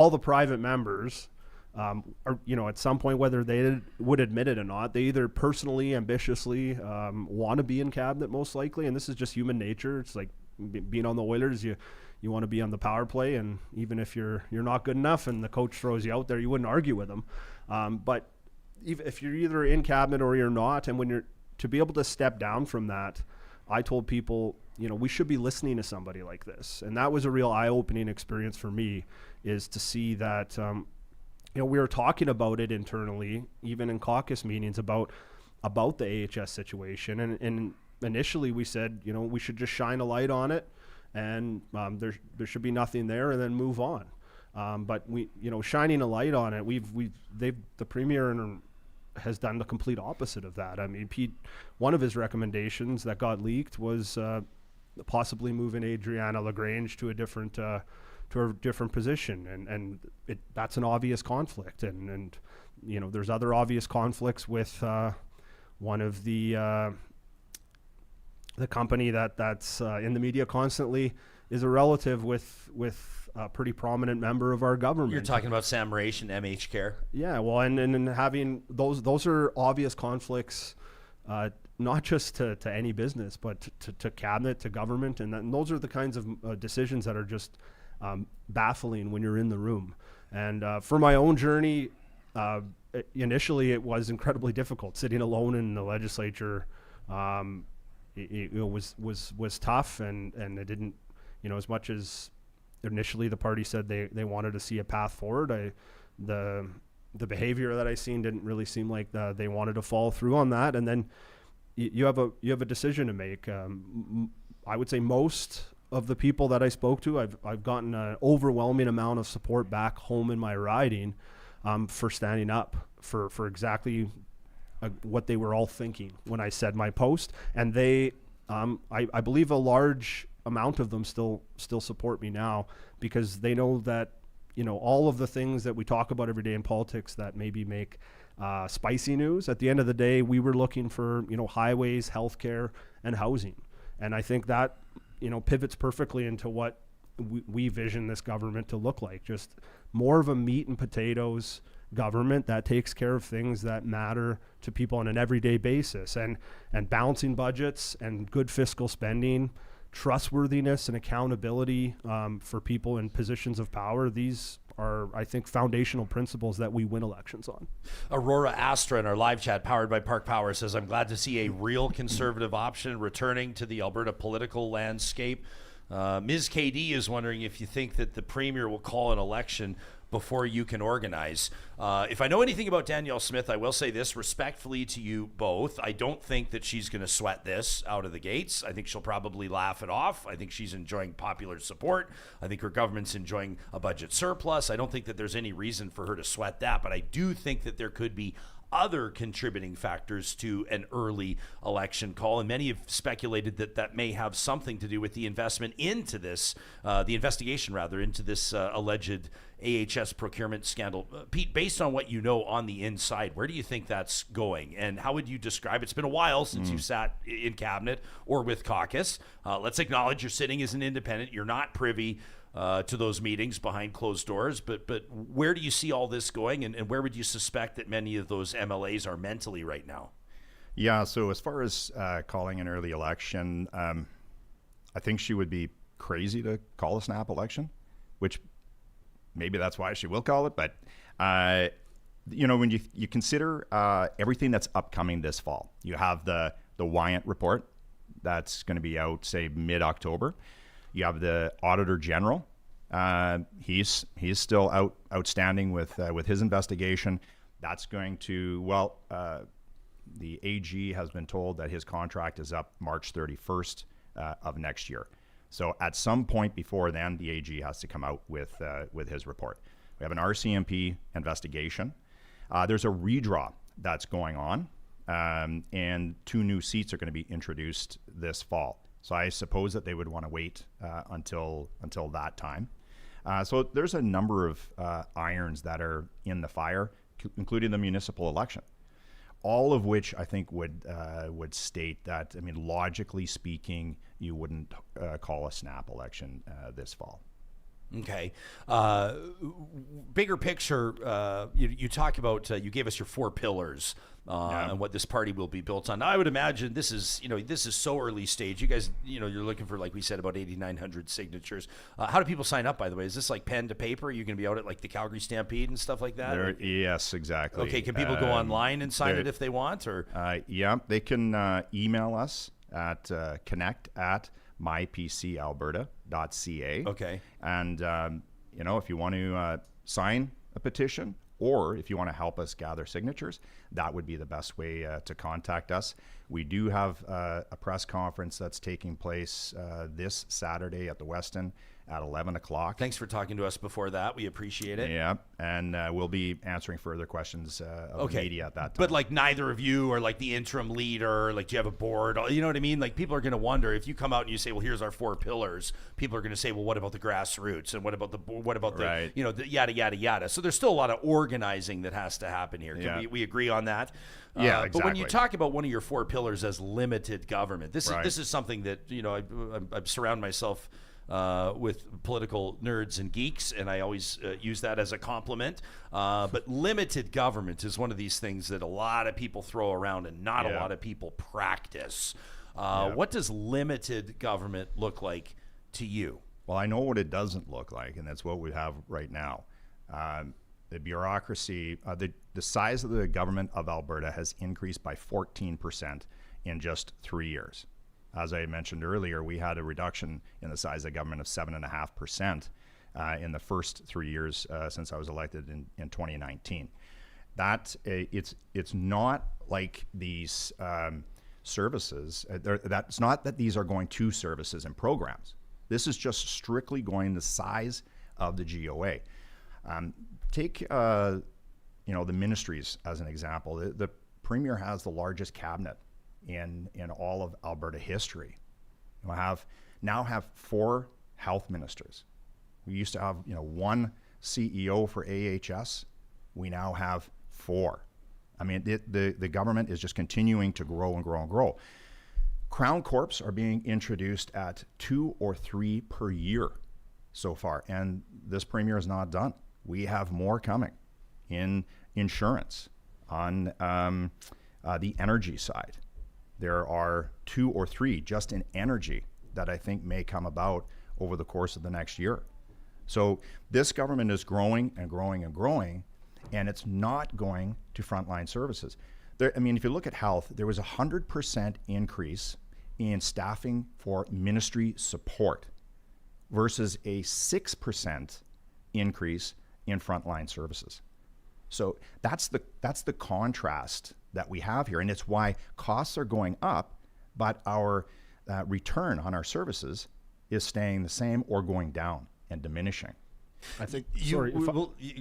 Speaker 5: the private members are, at some point, whether they would admit it or not, they either personally, ambitiously want to be in cabinet, most likely, and this is just human nature. It's like being on the Oilers, you want to be on the power play, and even if you're not good enough and the coach throws you out there, you wouldn't argue with them. But if you're either in cabinet or you're not, and when you're to be able to step down from that, I told people, we should be listening to somebody like this. And that was a real eye-opening experience for me, is to see that, we were talking about it internally, even in caucus meetings, about the AHS situation. And initially we said, we should just shine a light on it, and there should be nothing there, and then move on. But we, shining a light on it, the premier has done the complete opposite of that. I mean, Pete, one of his recommendations that got leaked was possibly moving Adriana LaGrange to a different position, and that's an obvious conflict. And there's other obvious conflicts with one of the company that's in the media constantly is a relative with a pretty prominent member of our government.
Speaker 3: You're talking about Sam Raish and MH Care.
Speaker 5: Yeah, well, and having those are obvious conflicts, not just to any business, but to cabinet, to government, and those are the kinds of decisions that are just baffling when you're in the room. And for my own journey, initially it was incredibly difficult sitting alone in the legislature. It was tough, and it didn't, as much as initially the party said they wanted to see a path forward, the behavior that I seen didn't really seem like they wanted to follow through on that. And then you have a decision to make. I would say most of the people that I spoke to, I've gotten an overwhelming amount of support back home in my riding for standing up for exactly what they were all thinking when I said my post. And they, I believe a large amount of them still support me now, because they know that, all of the things that we talk about every day in politics that maybe make spicy news, at the end of the day, we were looking for, highways, healthcare, and housing. And I think that, pivots perfectly into what we vision this government to look like. Just more of a meat and potatoes government that takes care of things that matter to people on an everyday basis, and balancing budgets and good fiscal spending, trustworthiness and accountability for people in positions of power. These are, I think, foundational principles that we win elections on.
Speaker 3: Aurora Astra in our live chat, powered by Park Power, says, I'm glad to see a real conservative option returning to the Alberta political landscape. Ms. KD is wondering if you think that the premier will call an election before you can organize. If I know anything about Danielle Smith, I will say this respectfully to you both. I don't think that she's going to sweat this out of the gates. I think she'll probably laugh it off. I think she's enjoying popular support. I think her government's enjoying a budget surplus. I don't think that there's any reason for her to sweat that, but I do think that there could be other contributing factors to an early election call, and many have speculated that that may have something to do with the investment into this, the investigation rather, into this alleged AHS procurement scandal. Pete, based on what you know on the inside, where do you think that's going, and how would you describe it? It's been a while since you've sat in cabinet or with caucus. Let's acknowledge you're sitting as an independent. You're not privy to those meetings behind closed doors, but where do you see all this going, and where would you suspect that many of those MLAs are mentally right now?
Speaker 4: Yeah, so as far as calling an early election, I think she would be crazy to call a snap election, which maybe that's why she will call it. But, when you consider everything that's upcoming this fall, you have the Wyant report that's going to be out, say, mid-October. You have the Auditor General. He's still outstanding with his investigation. That's going to, the AG has been told that his contract is up March 31st of next year. So at some point before then, the AG has to come out with his report. We have an RCMP investigation. There's a redraw that's going on, and 2 new seats are going to be introduced this fall. So I suppose that they would want to wait until that time. So there's a number of irons that are in the fire, including the municipal election. All of which I think would state that, I mean, logically speaking, you wouldn't call a snap election this fall.
Speaker 3: Okay. Bigger picture, you talk about, you gave us your 4 pillars and what this party will be built on. Now, I would imagine this is so early stage. You guys, you're looking for, like we said, about 8,900 signatures. How do people sign up, by the way? Is this like pen to paper? Are you going to be out at like the Calgary Stampede and stuff like that?
Speaker 4: Yes, exactly.
Speaker 3: Okay. Can people go online and sign it if they want? Or
Speaker 4: yeah, they can email us at connect@mypcalberta.ca.
Speaker 3: Okay.
Speaker 4: And, if you want to sign a petition, or if you want to help us gather signatures, that would be the best way to contact us. We do have a press conference that's taking place this Saturday at the Westin at 11 o'clock.
Speaker 3: Thanks for talking to us before that. We appreciate it.
Speaker 4: Yeah, and we'll be answering further questions of the media at that time.
Speaker 3: But like neither of you are like the interim leader, like do you have a board? You know what I mean? Like people are going to wonder if you come out and you say, well, here's our 4 pillars. People are going to say, well, what about the grassroots? And what about the
Speaker 4: right.
Speaker 3: the yada, yada, yada. So there's still a lot of organizing that has to happen here. Can we agree on that?
Speaker 4: Yeah, exactly.
Speaker 3: But when you talk about one of your 4 pillars as limited government, this is something that, I surround myself with political nerds and geeks, and I always use that as a compliment. But limited government is one of these things that a lot of people throw around and not a lot of people practice. What does limited government look like to you?
Speaker 4: Well, I know what it doesn't look like, and that's what we have right now. The bureaucracy, the size of the government of Alberta has increased by 14% in just 3 years. As I mentioned earlier, we had a reduction in the size of government of 7.5% in the first 3 years since I was elected in 2019. It's not like these services. That's not that these are going to services and programs. This is just strictly going the size of the GOA. Take the ministries as an example. The Premier has the largest cabinet in all of Alberta history. We now have 4 health ministers. We used to have 1 CEO for AHS. We now have 4. I mean, the government is just continuing to grow and grow and grow. Crown Corps are being introduced at 2 or 3 per year so far, and this Premier is not done. We have more coming in insurance, on the energy side. There are 2 or 3 just in energy that I think may come about over the course of the next year. So this government is growing and growing and growing, and it's not going to frontline services. If you look at health, there was a 100% increase in staffing for ministry support versus a 6% increase in frontline services. So that's the contrast that we have here, and it's why costs are going up, but our return on our services is staying the same or going down and diminishing.
Speaker 5: I think.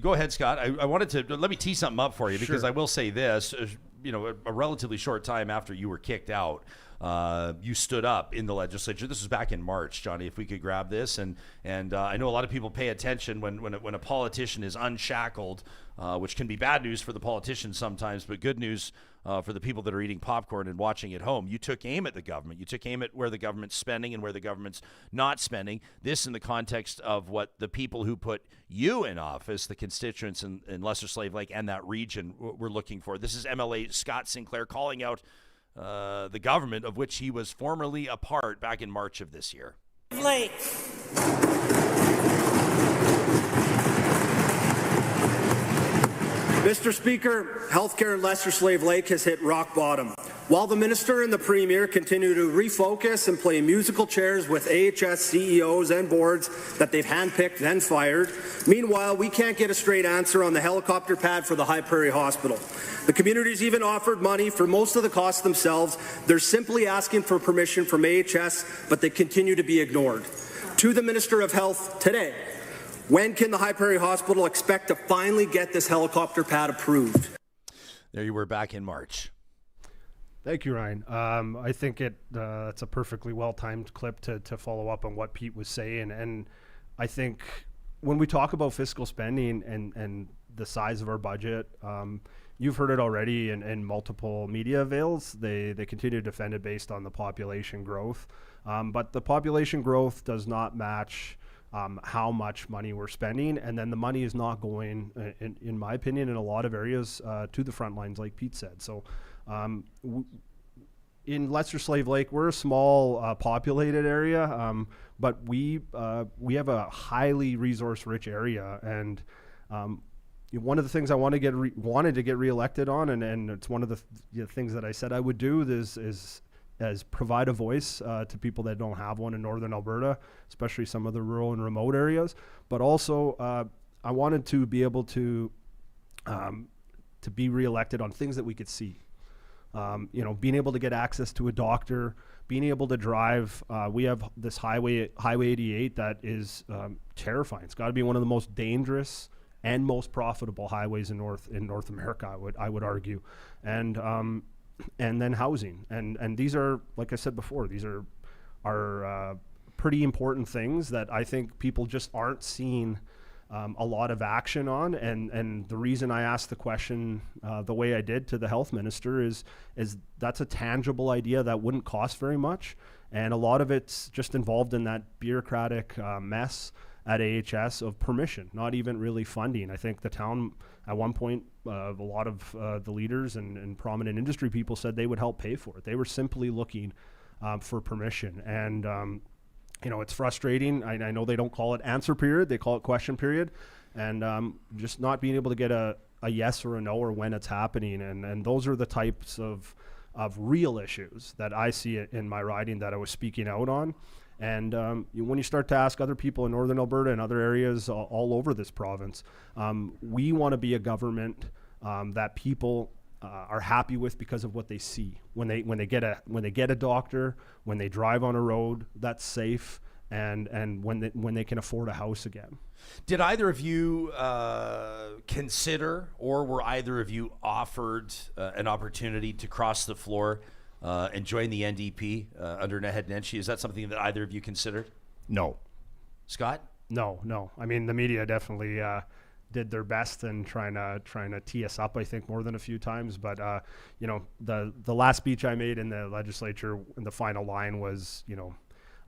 Speaker 3: Go ahead, Scott. I wanted to let me tee something up for you because I will say this. A relatively short time after you were kicked out, you stood up in the legislature. This was back in March, Johnny. If we could grab this, and I know a lot of people pay attention when a politician is unshackled, which can be bad news for the politicians sometimes, but good news for the people that are eating popcorn and watching at home. You took aim at the government. You took aim at where the government's spending and where the government's not spending. This in the context of what the people who put you in office, the constituents in Lesser Slave Lake and that region, were looking for. This is MLA Scott Sinclair calling out the government of which he was formerly a part back in March of this year.
Speaker 6: Lake. Mr. Speaker, healthcare in Lesser Slave Lake has hit rock bottom. While the Minister and the Premier continue to refocus and play musical chairs with AHS CEOs and boards that they've handpicked and fired, meanwhile, we can't get a straight answer on the helicopter pad for the High Prairie Hospital. The community's even offered money for most of the costs themselves. They're simply asking for permission from AHS, but they continue to be ignored. To the Minister of Health today, when can the High Prairie Hospital expect to finally get this helicopter pad approved?
Speaker 3: There you were back in March.
Speaker 5: Thank you, Ryan. I think it's a perfectly well-timed clip to follow up on what Pete was saying. And I think when we talk about fiscal spending and the size of our budget, you've heard it already in multiple media avails. They continue to defend it based on the population growth. But the population growth does not match how much money we're spending. And then the money is not going, in my opinion, in a lot of areas to the front lines, like Pete said. So in Lesser Slave Lake, we're a small populated area, but we have a highly resource-rich area. And one of the things I wanted to get reelected on, and it's one of the things that I said I would do is provide a voice to people that don't have one in Northern Alberta, especially some of the rural and remote areas. But also, I wanted to be able to be reelected on things that we could see. Being able to get access to a doctor, being able to drive. We have this Highway 88 that is terrifying. It's got to be one of the most dangerous and most profitable highways in North America, I would argue, and then housing, and these are, like I said before, these are pretty important things that I think people just aren't seeing a lot of action on, and the reason I asked the question the way I did to the health minister is that's a tangible idea that wouldn't cost very much, and a lot of it's just involved in that bureaucratic mess at AHS of permission, not even really funding. I think the town at one point, a lot of the leaders and prominent industry people said they would help pay for it. They were simply looking for permission. And, it's frustrating. I know they don't call it answer period, they call it question period. And just not being able to get a yes or a no or when it's happening. And those are the types of real issues that I see in my riding that I was speaking out on. And when you start to ask other people in Northern Alberta and other areas all over this province, we want to be a government that people are happy with because of what they see when they get a doctor, when they drive on a road that's safe, and when they can afford a house again.
Speaker 3: Did either of you consider, or were either of you offered an opportunity to cross the floor and join the NDP under Naheed Nenshi? Is that something that either of you considered?
Speaker 4: No.
Speaker 3: Scott?
Speaker 5: No. I mean, the media definitely did their best in trying to tee us up, I think, more than a few times. But the last speech I made in the legislature, in the final line was,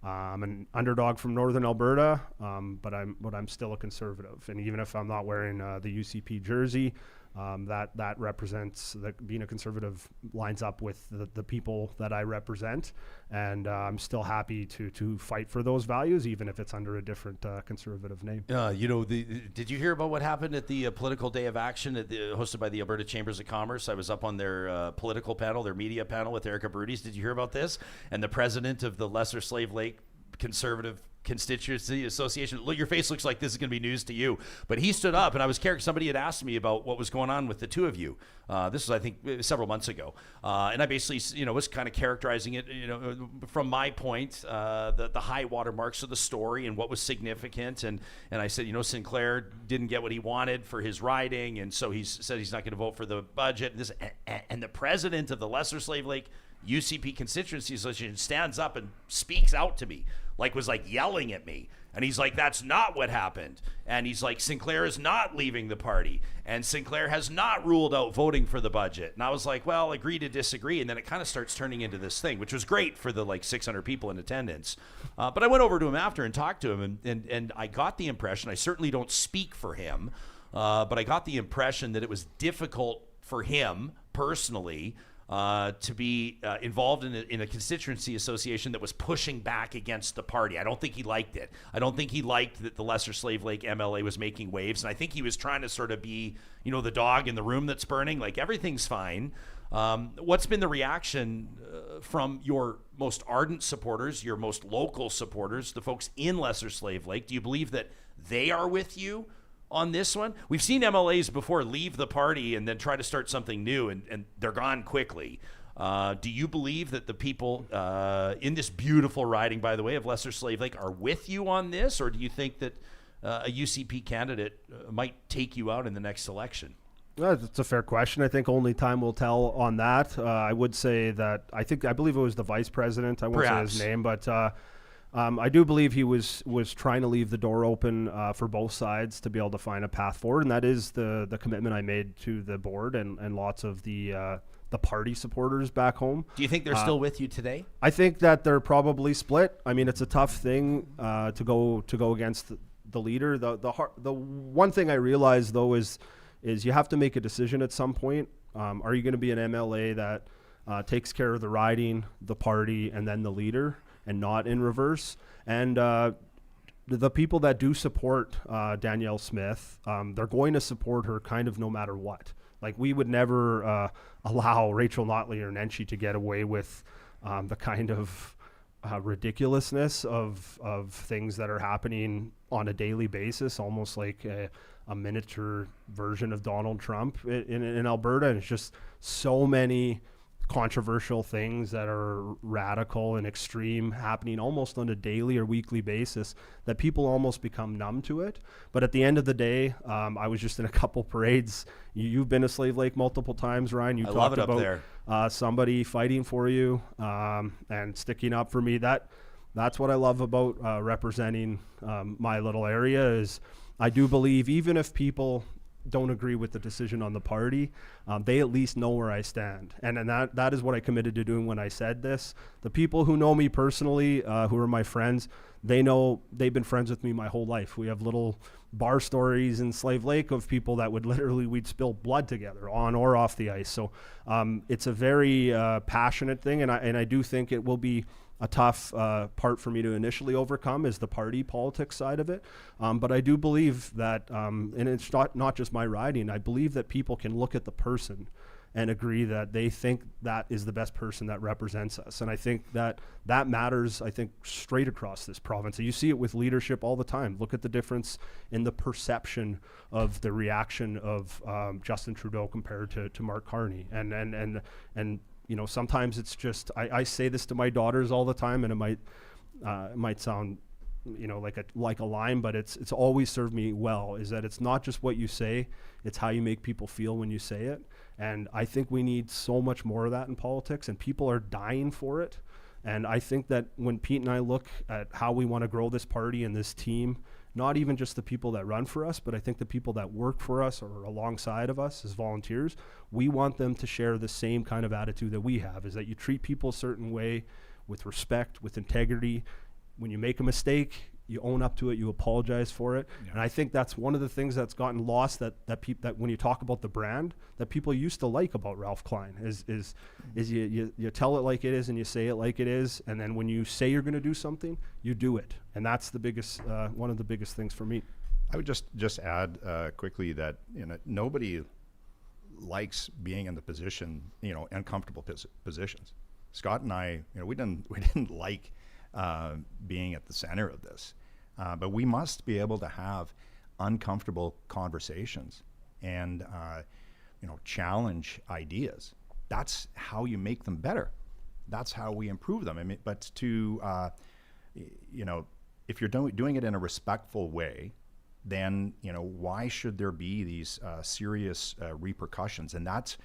Speaker 5: I'm an underdog from Northern Alberta, but I'm still a conservative. And even if I'm not wearing the UCP jersey, that represents being a conservative lines up with the people that I represent, and I'm still happy to fight for those values, even if it's under a different conservative name.
Speaker 3: Did you hear about what happened at the political day of action hosted by the Alberta Chambers of Commerce? I was up on their political panel, their media panel with Erica Brudies. Did you hear about this? And the president of the Lesser Slave Lake Conservative Constituency Association. Look, your face looks like this is going to be news to you, but he stood up, and I was curious. Somebody had asked me about what was going on with the two of you. This was, I think, several months ago, and I basically, was kind of characterizing it, from my point, the high water marks of the story and what was significant, and I said, Sinclair didn't get what he wanted for his riding, and so he said he's not going to vote for the budget. And the president of the Lesser Slave Lake UCP Constituency Association stands up and speaks out to me, was yelling at me. And he's like, that's not what happened. And he's like, Sinclair is not leaving the party. And Sinclair has not ruled out voting for the budget. And I was like, well, agree to disagree. And then it kind of starts turning into this thing, which was great for the 600 people in attendance. But I went over to him after and talked to him. And I got the impression, I certainly don't speak for him, but I got the impression that it was difficult for him personally to be involved in a constituency association that was pushing back against the party. I don't think he liked it. I don't think he liked that the Lesser Slave Lake MLA was making waves, and I think he was trying to sort of be, the dog in the room that's burning, everything's fine. What's been the reaction from your most ardent supporters, your most local supporters, the folks in Lesser Slave Lake? Do you believe that they are with you on this one? We've seen MLAs before leave the party and then try to start something new, and they're gone quickly. Do you believe that the people in this beautiful riding, by the way, of Lesser Slave Lake are with you on this, or do you think that a UCP candidate might take you out in the next election?
Speaker 5: That's a fair question. I think only time will tell on that. I would say that I believe it was the vice president. I won't say his name, but I do believe he was trying to leave the door open for both sides to be able to find a path forward, and that is the commitment I made to the board and lots of the party supporters back home.
Speaker 3: Do you think they're still with you today?
Speaker 5: I think that they're probably split. I mean, it's a tough thing to go against the leader. The one thing I realize though is you have to make a decision at some point. Are you going to be an MLA that takes care of the riding, the party, and then the leader, and not in reverse? And the people that do support Danielle Smith, they're going to support her kind of no matter what. Like, we would never allow Rachel Notley or Nenshi to get away with the kind of ridiculousness of things that are happening on a daily basis, almost like a miniature version of Donald Trump in Alberta. And it's just so many controversial things that are radical and extreme happening almost on a daily or weekly basis that people almost become numb to it. But at the end of the day, I was just in a couple parades. You've been to Slave Lake multiple times, Ryan. You talked about somebody fighting for you and sticking up for me. That's what I love about representing my little area. Is I do believe even if people don't agree with the decision on the party, they at least know where I stand. And that is what I committed to doing when I said this. The people who know me personally, who are my friends, they know they've been friends with me my whole life. We have little bar stories in Slave Lake of people that we'd spill blood together on or off the ice. So it's a very passionate thing, and I do think it will be a tough part for me to initially overcome is the party politics side of it. But I do believe that, and it's not just my riding, I believe that people can look at the person and agree that they think that is the best person that represents us. And I think that matters, I think, straight across this province. You see it with leadership all the time. Look at the difference in the perception of the reaction of Justin Trudeau compared to Mark Carney. And you know, sometimes it's just, I say this to my daughters all the time, and it might sound, you know, like a line, but it's always served me well, is that it's not just what you say, it's how you make people feel when you say it. And I think we need so much more of that in politics, and people are dying for it. And I think that when Pete and I look at how we want to grow this party and this team, not even just the people that run for us, but I think the people that work for us or alongside of us as volunteers, we want them to share the same kind of attitude that we have, is that you treat people a certain way with respect, with integrity. When you make a mistake, you own up to it, you apologize for it. Yeah. And I think that's one of the things that's gotten lost that when you talk about the brand that people used to like about Ralph Klein is you tell it like it is and you say it like it is, and then when you say you're going to do something, you do it. And that's the biggest one of the biggest things for me.
Speaker 4: I would just add quickly that, you know, nobody likes being in the position, you know, uncomfortable positions. Scott and I, you know, we didn't like being at the center of this, but we must be able to have uncomfortable conversations and you know, challenge ideas. That's how you make them better. That's how we improve them. I mean, but to you know, if you're doing it in a respectful way, then, you know, why should there be these serious repercussions? And that's,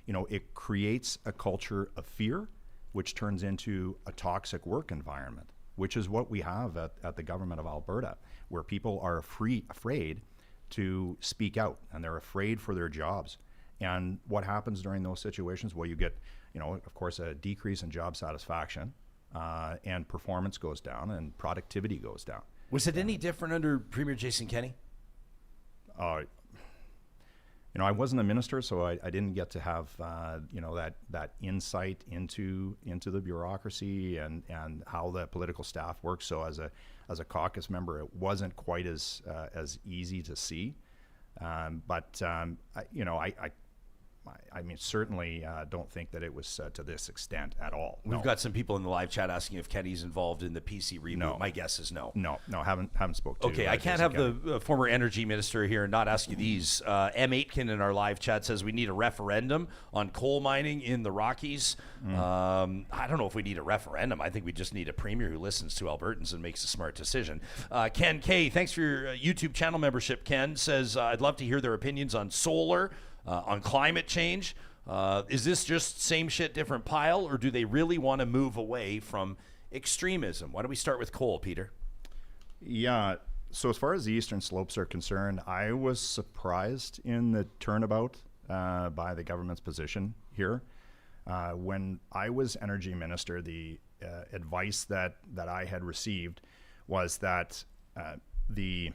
Speaker 4: you know, it creates a culture of fear, which turns into a toxic work environment, which is what we have at the government of Alberta, where people are afraid to speak out, and they're afraid for their jobs. And what happens during those situations? Well, you get, you know, of course, a decrease in job satisfaction, and performance goes down, and productivity goes down.
Speaker 3: Was it any different under Premier Jason Kenney?
Speaker 4: You know, I wasn't a minister, so I didn't get to have you know, that insight into the bureaucracy and how the political staff works. So as a caucus member, it wasn't quite as easy to see. But you know, I mean, certainly don't think that it was to this extent at all.
Speaker 3: We've got some people in the live chat asking if Kenny's involved in the PC reboot. No. My guess is no.
Speaker 4: No, haven't spoke to.
Speaker 3: Okay, I can't have the former energy minister here and not ask you these. M. Aitken in our live chat says we need a referendum on coal mining in the Rockies. I don't know if we need a referendum. I think we just need a premier who listens to Albertans and makes a smart decision. Ken K, thanks for your YouTube channel membership. Ken says, I'd love to hear their opinions on solar, on climate change. Is this just same shit, different pile, or do they really want to move away from extremism. Why don't we start with coal, Peter?
Speaker 4: Yeah. So as far as the eastern slopes are concerned, I was surprised in the turnabout by the government's position here. When I was energy minister, the advice that I had received was that the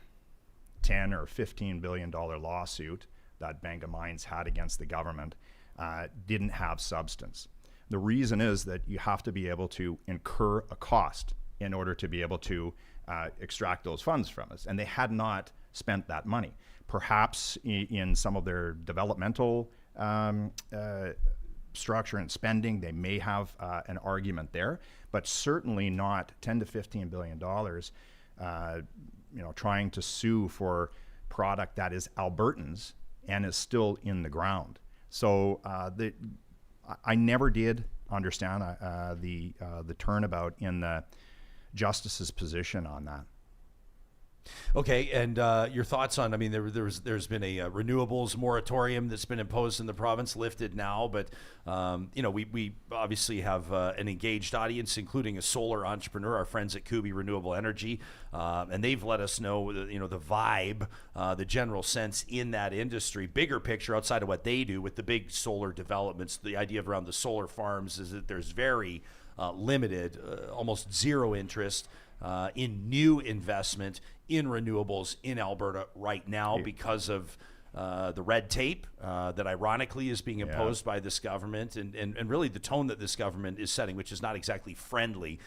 Speaker 4: $10 or $15 billion lawsuit that Banga Mines had against the government didn't have substance. The reason is that you have to be able to incur a cost in order to be able to extract those funds from us. And they had not spent that money. Perhaps in some of their developmental structure and spending, they may have an argument there, but certainly not $10 to $15 billion, trying to sue for product that is Albertans and is still in the ground. So I never did understand the turnabout in the justice's position on that.
Speaker 3: Okay, and your thoughts on, I mean, there's been a renewables moratorium that's been imposed in the province, lifted now, but, we obviously have an engaged audience, including a solar entrepreneur, our friends at Kuby Renewable Energy, and they've let us know, the vibe, the general sense in that industry, bigger picture outside of what they do with the big solar developments. The idea of around the solar farms is that there's very limited, almost zero interest in new investment in renewables in Alberta right now because of the red tape that ironically is being imposed by this government and really the tone that this government is setting, which is not exactly friendly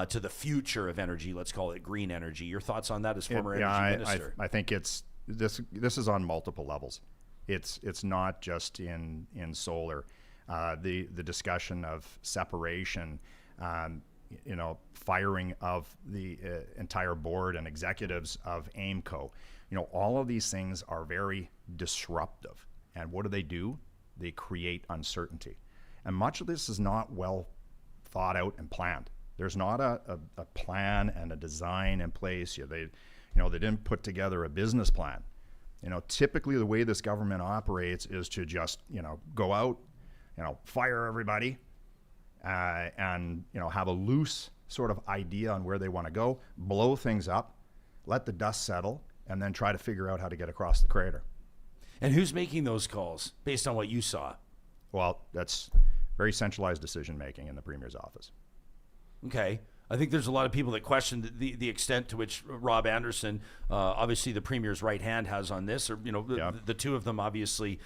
Speaker 3: to the future of energy. Let's call it green energy. Your thoughts on that as former energy minister?
Speaker 4: I think this is on multiple levels. It's not just in solar. The discussion of separation, firing of the entire board and executives of AIMCO. All of these things are very disruptive. And what do? They create uncertainty. And much of this is not well thought out and planned. There's not a plan and a design in place. They didn't put together a business plan. Typically the way this government operates is to just, go out, fire everybody, and have a loose sort of idea on where they want to go, blow things up, let the dust settle, and then try to figure out how to get across the crater.
Speaker 3: And who's making those calls based on what you saw?
Speaker 4: Well, that's very centralized decision making in the Premier's office.
Speaker 3: Okay. I think there's a lot of people that question the extent to which Rob Anderson, obviously the Premier's right hand, has on this, or the two of them obviously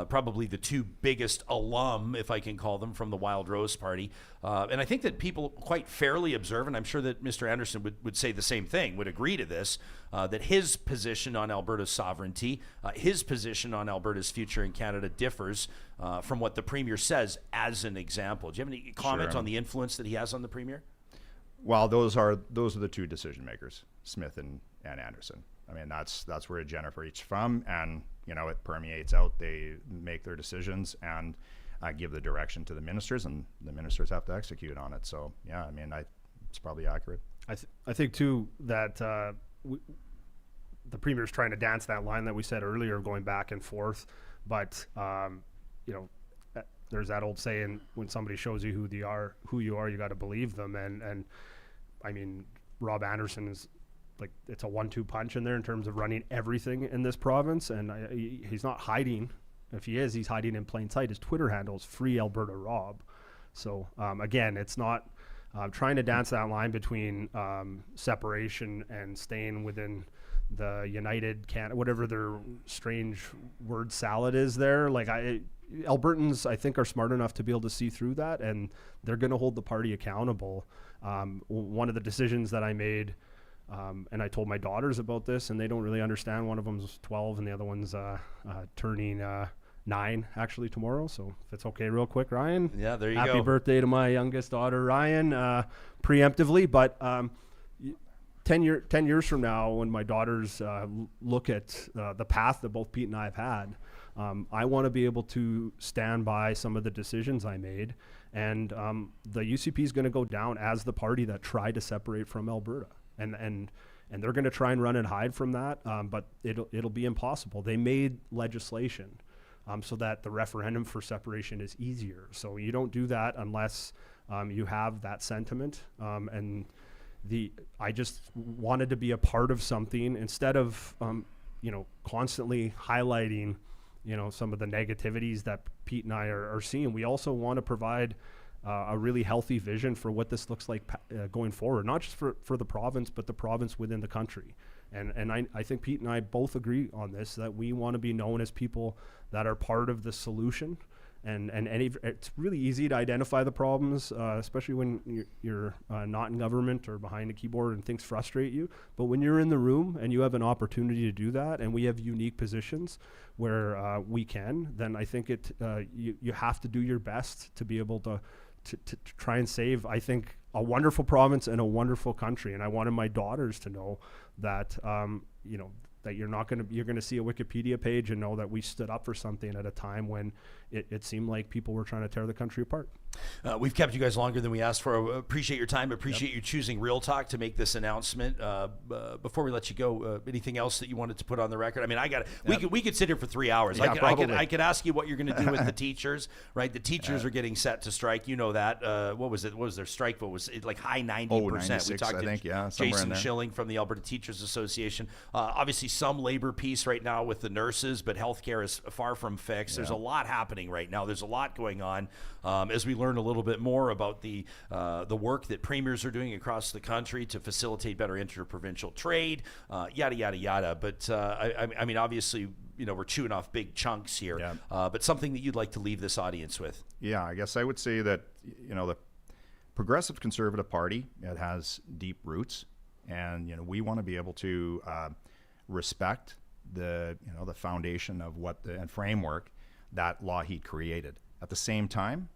Speaker 3: probably the two biggest alum, if I can call them, from the Wild Rose Party. And I think that people quite fairly observe, and I'm sure that Mr. Anderson would say the same thing, would agree to this, that his position on Alberta's sovereignty, his position on Alberta's future in Canada differs from what the Premier says, as an example. Do you have any comment on the influence that he has on the Premier?
Speaker 4: Well, those are the two decision makers, Smith and Anderson. I mean, that's where Jennifer each from, and it permeates out. They make their decisions and give the direction to the ministers, and the ministers have to execute on it. So yeah, I mean, it's probably accurate.
Speaker 5: I think too that the Premier's trying to dance that line that we said earlier, going back and forth, but there's that old saying, when somebody shows you who you are, you got to believe them. And I mean, Rob Anderson is like, it's a 1-2 punch in there in terms of running everything in this province. And he's not hiding. If he is, he's hiding in plain sight. His Twitter handle is Free Alberta Rob. So again, it's not trying to dance that line between separation and staying within the United Canada, whatever their strange word salad is there. Like Albertans, I think, are smart enough to be able to see through that, and they're going to hold the party accountable. One of the decisions that I made, and I told my daughters about this, and they don't really understand. One of them's 12, and the other one's turning 9 actually tomorrow. So if it's okay, real quick, Ryan.
Speaker 3: Yeah, there you go.
Speaker 5: Happy birthday to my youngest daughter, Ryan, preemptively. But 10 years from now, when my daughters look at the path that both Pete and I have had, I want to be able to stand by some of the decisions I made. And the UCP is going to go down as the party that tried to separate from Alberta. And they're going to try and run and hide from that, but it'll be impossible. They made legislation so that the referendum for separation is easier. So you don't do that unless you have that sentiment, and I just wanted to be a part of something instead of constantly highlighting some of the negativities that Pete and I are seeing. We also want to provide a really healthy vision for what this looks like going forward, not just for the province, but the province within the country. And I think Pete and I both agree on this, that we want to be known as people that are part of the solution. And it's really easy to identify the problems, especially when you're not in government or behind a keyboard and things frustrate you. But when you're in the room and you have an opportunity to do that, and we have unique positions where we can, then I think you have to do your best to be able to try and save, I think, a wonderful province and a wonderful country. And I wanted my daughters to know that, that you're going to see a Wikipedia page and know that we stood up for something at a time when it seemed like people were trying to tear the country apart.
Speaker 3: We've kept you guys longer than we asked for. Appreciate your time. Appreciate you choosing Real Talk to make this announcement. Before we let you go, anything else that you wanted to put on the record? I mean, we could sit here for 3 hours.
Speaker 4: Yeah,
Speaker 3: I could ask you what you're going to do with the teachers, right? The teachers are getting set to strike. You know that. What was it? What was their strike? What was it, like high 90%?
Speaker 4: 96,
Speaker 3: we talked
Speaker 4: I think,
Speaker 3: to Jason Schilling from the Alberta Teachers Association. Obviously, some labor peace right now with the nurses, but healthcare is far from fixed. There's a lot happening right now. There's a lot going on. As we learn a little bit more about the work that premiers are doing across the country to facilitate better interprovincial trade, yada, yada, yada. But I mean, obviously, we're chewing off big chunks here, but something that you'd like to leave this audience with.
Speaker 4: Yeah, I guess I would say that, the Progressive Conservative Party, it has deep roots, and, we want to be able to respect the foundation of and framework that Lougheed created. At the same time,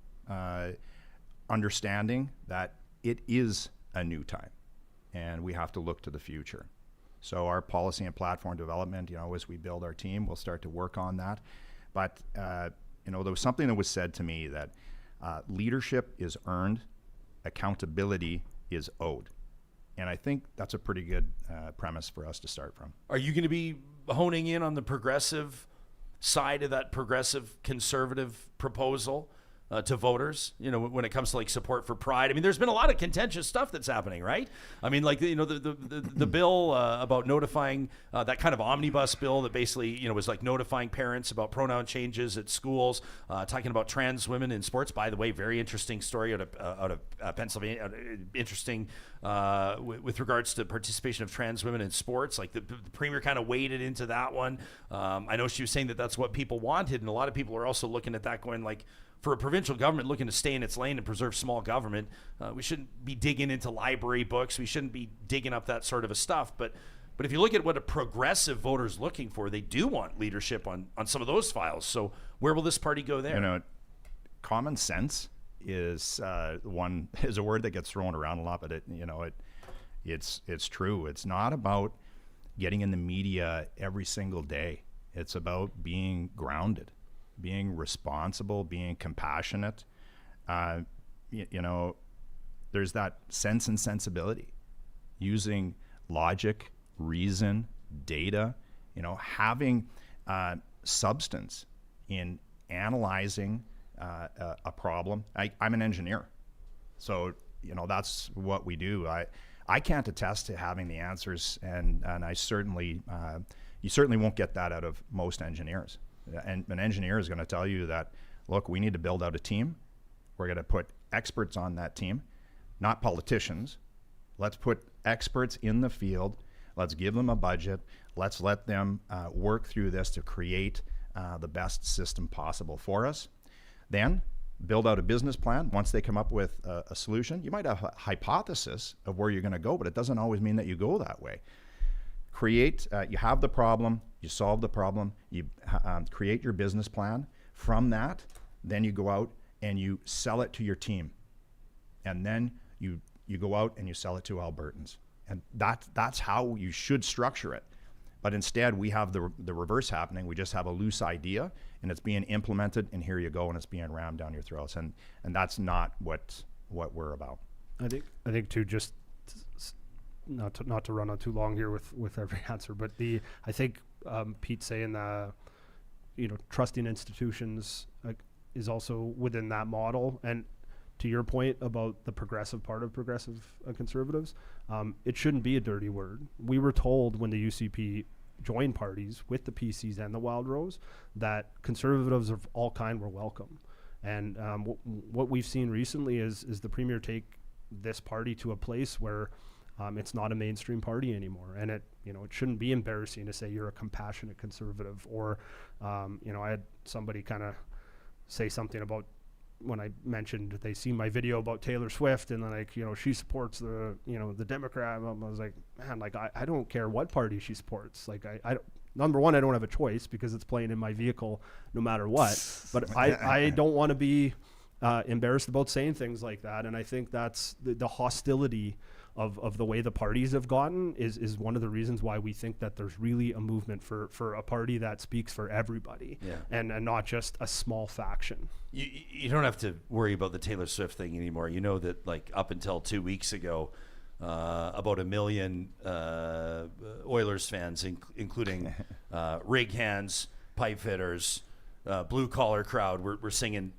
Speaker 4: understanding that it is a new time and we have to look to the future. So our policy and platform development, as we build our team, we'll start to work on that. But, there was something that was said to me that leadership is earned, accountability is owed. And I think that's a pretty good premise for us to start from.
Speaker 3: Are you going to be honing in on the progressive side of that progressive conservative proposal to voters, when it comes to like support for pride? I mean, there's been a lot of contentious stuff that's happening, right? I mean, like, the bill about notifying, that kind of omnibus bill that basically, was like notifying parents about pronoun changes at schools, talking about trans women in sports. By the way, very interesting story out of Pennsylvania, interesting with regards to participation of trans women in sports. Like the premier kind of waded into that one. I know she was saying that that's what people wanted, and a lot of people are also looking at that going like, for a provincial government looking to stay in its lane and preserve small government, we shouldn't be digging into library books. We shouldn't be digging up that sort of a stuff. But if you look at what a progressive voter is looking for, they do want leadership on some of those files. So where will this party go there?
Speaker 4: Common sense is a word that gets thrown around a lot, but it's true. It's not about getting in the media every single day. It's about being grounded, being responsible, being compassionate. There's that sense and sensibility, using logic, reason, data, having substance in analyzing a problem. I'm an engineer, so that's what we do. I can't attest to having the answers, and I certainly you certainly won't get that out of most engineers. And an engineer is going to tell you that, look, we need to build out a team. We're going to put experts on that team, not politicians. Let's put experts in the field. Let's give them a budget. Let's let them work through this to create the best system possible for us. Then build out a business plan. Once they come up with a solution, you might have a hypothesis of where you're going to go, but it doesn't always mean that you go that way. You have the problem, you solve the problem, you create your business plan. From that, then you go out and you sell it to your team. And then you go out and you sell it to Albertans. And that's how you should structure it. But instead, we have the reverse happening. We just have a loose idea, and it's being implemented, and here you go, and it's being rammed down your throats. And that's not what we're about.
Speaker 5: I think too, just not to run on too long here with every answer, but I think Pete saying trusting institutions is also within that model, and to your point about the progressive part of progressive conservatives, it shouldn't be a dirty word. We were told when the UCP joined parties with the PCs and the Wild Rose that conservatives of all kind were welcome. And what we've seen recently is the Premier take this party to a place where it's not a mainstream party anymore. And it shouldn't be embarrassing to say you're a compassionate conservative, or, I had somebody kind of say something about when I mentioned they see my video about Taylor Swift and then she supports the Democrat. I was like, man, like I don't care what party she supports. Like I number one, I don't have a choice because it's playing in my vehicle no matter what. But I don't want to be embarrassed about saying things like that. And I think that's the hostility of the way the parties have gotten is one of the reasons why we think that there's really a movement for a party that speaks for everybody, and not just a small faction.
Speaker 3: You don't have to worry about the Taylor Swift thing anymore. You know that, like, up until 2 weeks ago, about 1 million Oilers fans, including rig hands, pipe fitters, blue collar crowd, were singing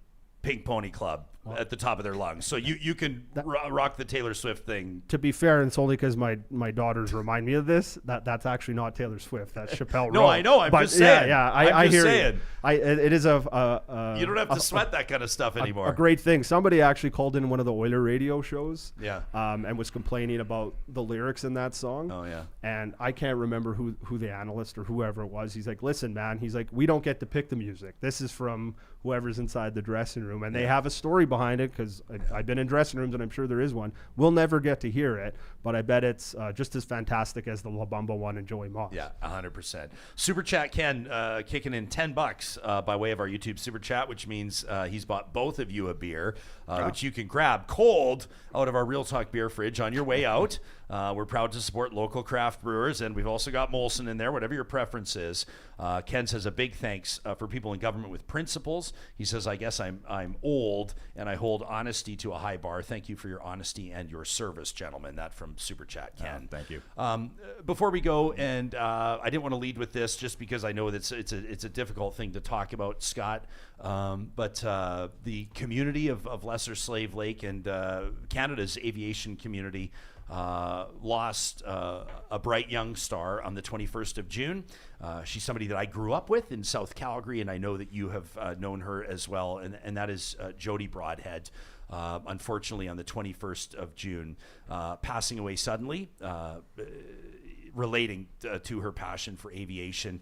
Speaker 3: Pink Pony Club at the top of their lungs. So you can rock the Taylor Swift thing.
Speaker 5: To be fair, and it's only because my daughters remind me of this, that's actually not Taylor Swift. That's Chappelle
Speaker 3: No,
Speaker 5: Roan.
Speaker 3: I know. I'm just saying.
Speaker 5: I hear
Speaker 3: saying.
Speaker 5: It is
Speaker 3: you don't have to sweat that kind of stuff anymore.
Speaker 5: A great thing. Somebody actually called in one of the Oiler radio shows.
Speaker 3: Yeah.
Speaker 5: And was complaining about the lyrics in that song.
Speaker 3: Oh, yeah.
Speaker 5: And I can't remember who the analyst or whoever it was. He's like, listen, man. He's like, we don't get to pick the music. This is from whoever's inside the dressing room. And they have a story behind it because I've been in dressing rooms and I'm sure there is one. We'll never get to hear it, but I bet it's just as fantastic as the La Bamba one and Joey Moss.
Speaker 3: Yeah, 100%. Super Chat Ken kicking in $10 by way of our YouTube Super Chat, which means he's bought both of you a beer, which you can grab cold out of our Real Talk beer fridge on your way out. We're proud to support local craft brewers, and we've also got Molson in there, whatever your preference is. Ken says a big thanks for people in government with principles. He says, I guess I'm old and I hold honesty to a high bar. Thank you for your honesty and your service, gentlemen. That from Super Chat Ken.
Speaker 4: Thank you.
Speaker 3: Before we go, and I didn't want to lead with this just because I know that it's a difficult thing to talk about, Scott. But the community of Lesser Slave Lake and Canada's aviation community lost a bright young star on the 21st of June. She's somebody that I grew up with in South Calgary, and I know that you have known her as well, and that is Jodi Broadhead. Unfortunately, on the 21st of June, passing away suddenly, relating to her passion for aviation.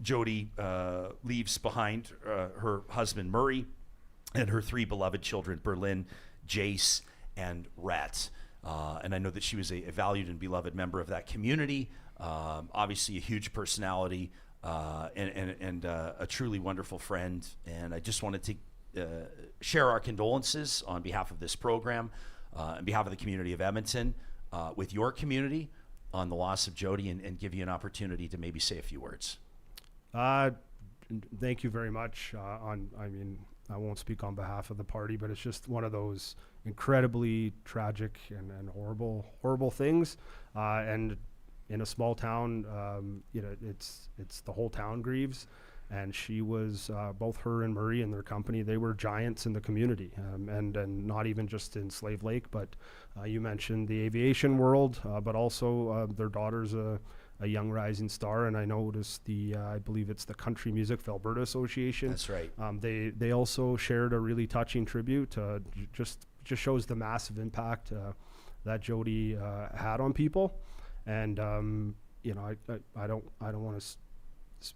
Speaker 3: Jodi leaves behind her husband, Murray, and her 3 beloved children, Berlin, Jace, and Rhett. And I know that she was a valued and beloved member of that community, obviously a huge personality, and a truly wonderful friend. And I just wanted to share our condolences on behalf of this program, on behalf of the community of Edmonton, with your community on the loss of Jodi, and give you an opportunity to maybe say a few words.
Speaker 5: Thank you very much. I won't speak on behalf of the party, but it's just one of those incredibly tragic and horrible things. And in a small town, it's the whole town grieves. And she was, both her and Murray and their company, they were giants in the community, and not even just in Slave Lake, but you mentioned the aviation world, but also their daughter's a young rising star. And I noticed I believe it's the Country Music of Alberta Association.
Speaker 3: That's right.
Speaker 5: They also shared a really touching tribute. Just shows the massive impact that Jodi had on people. And I don't want to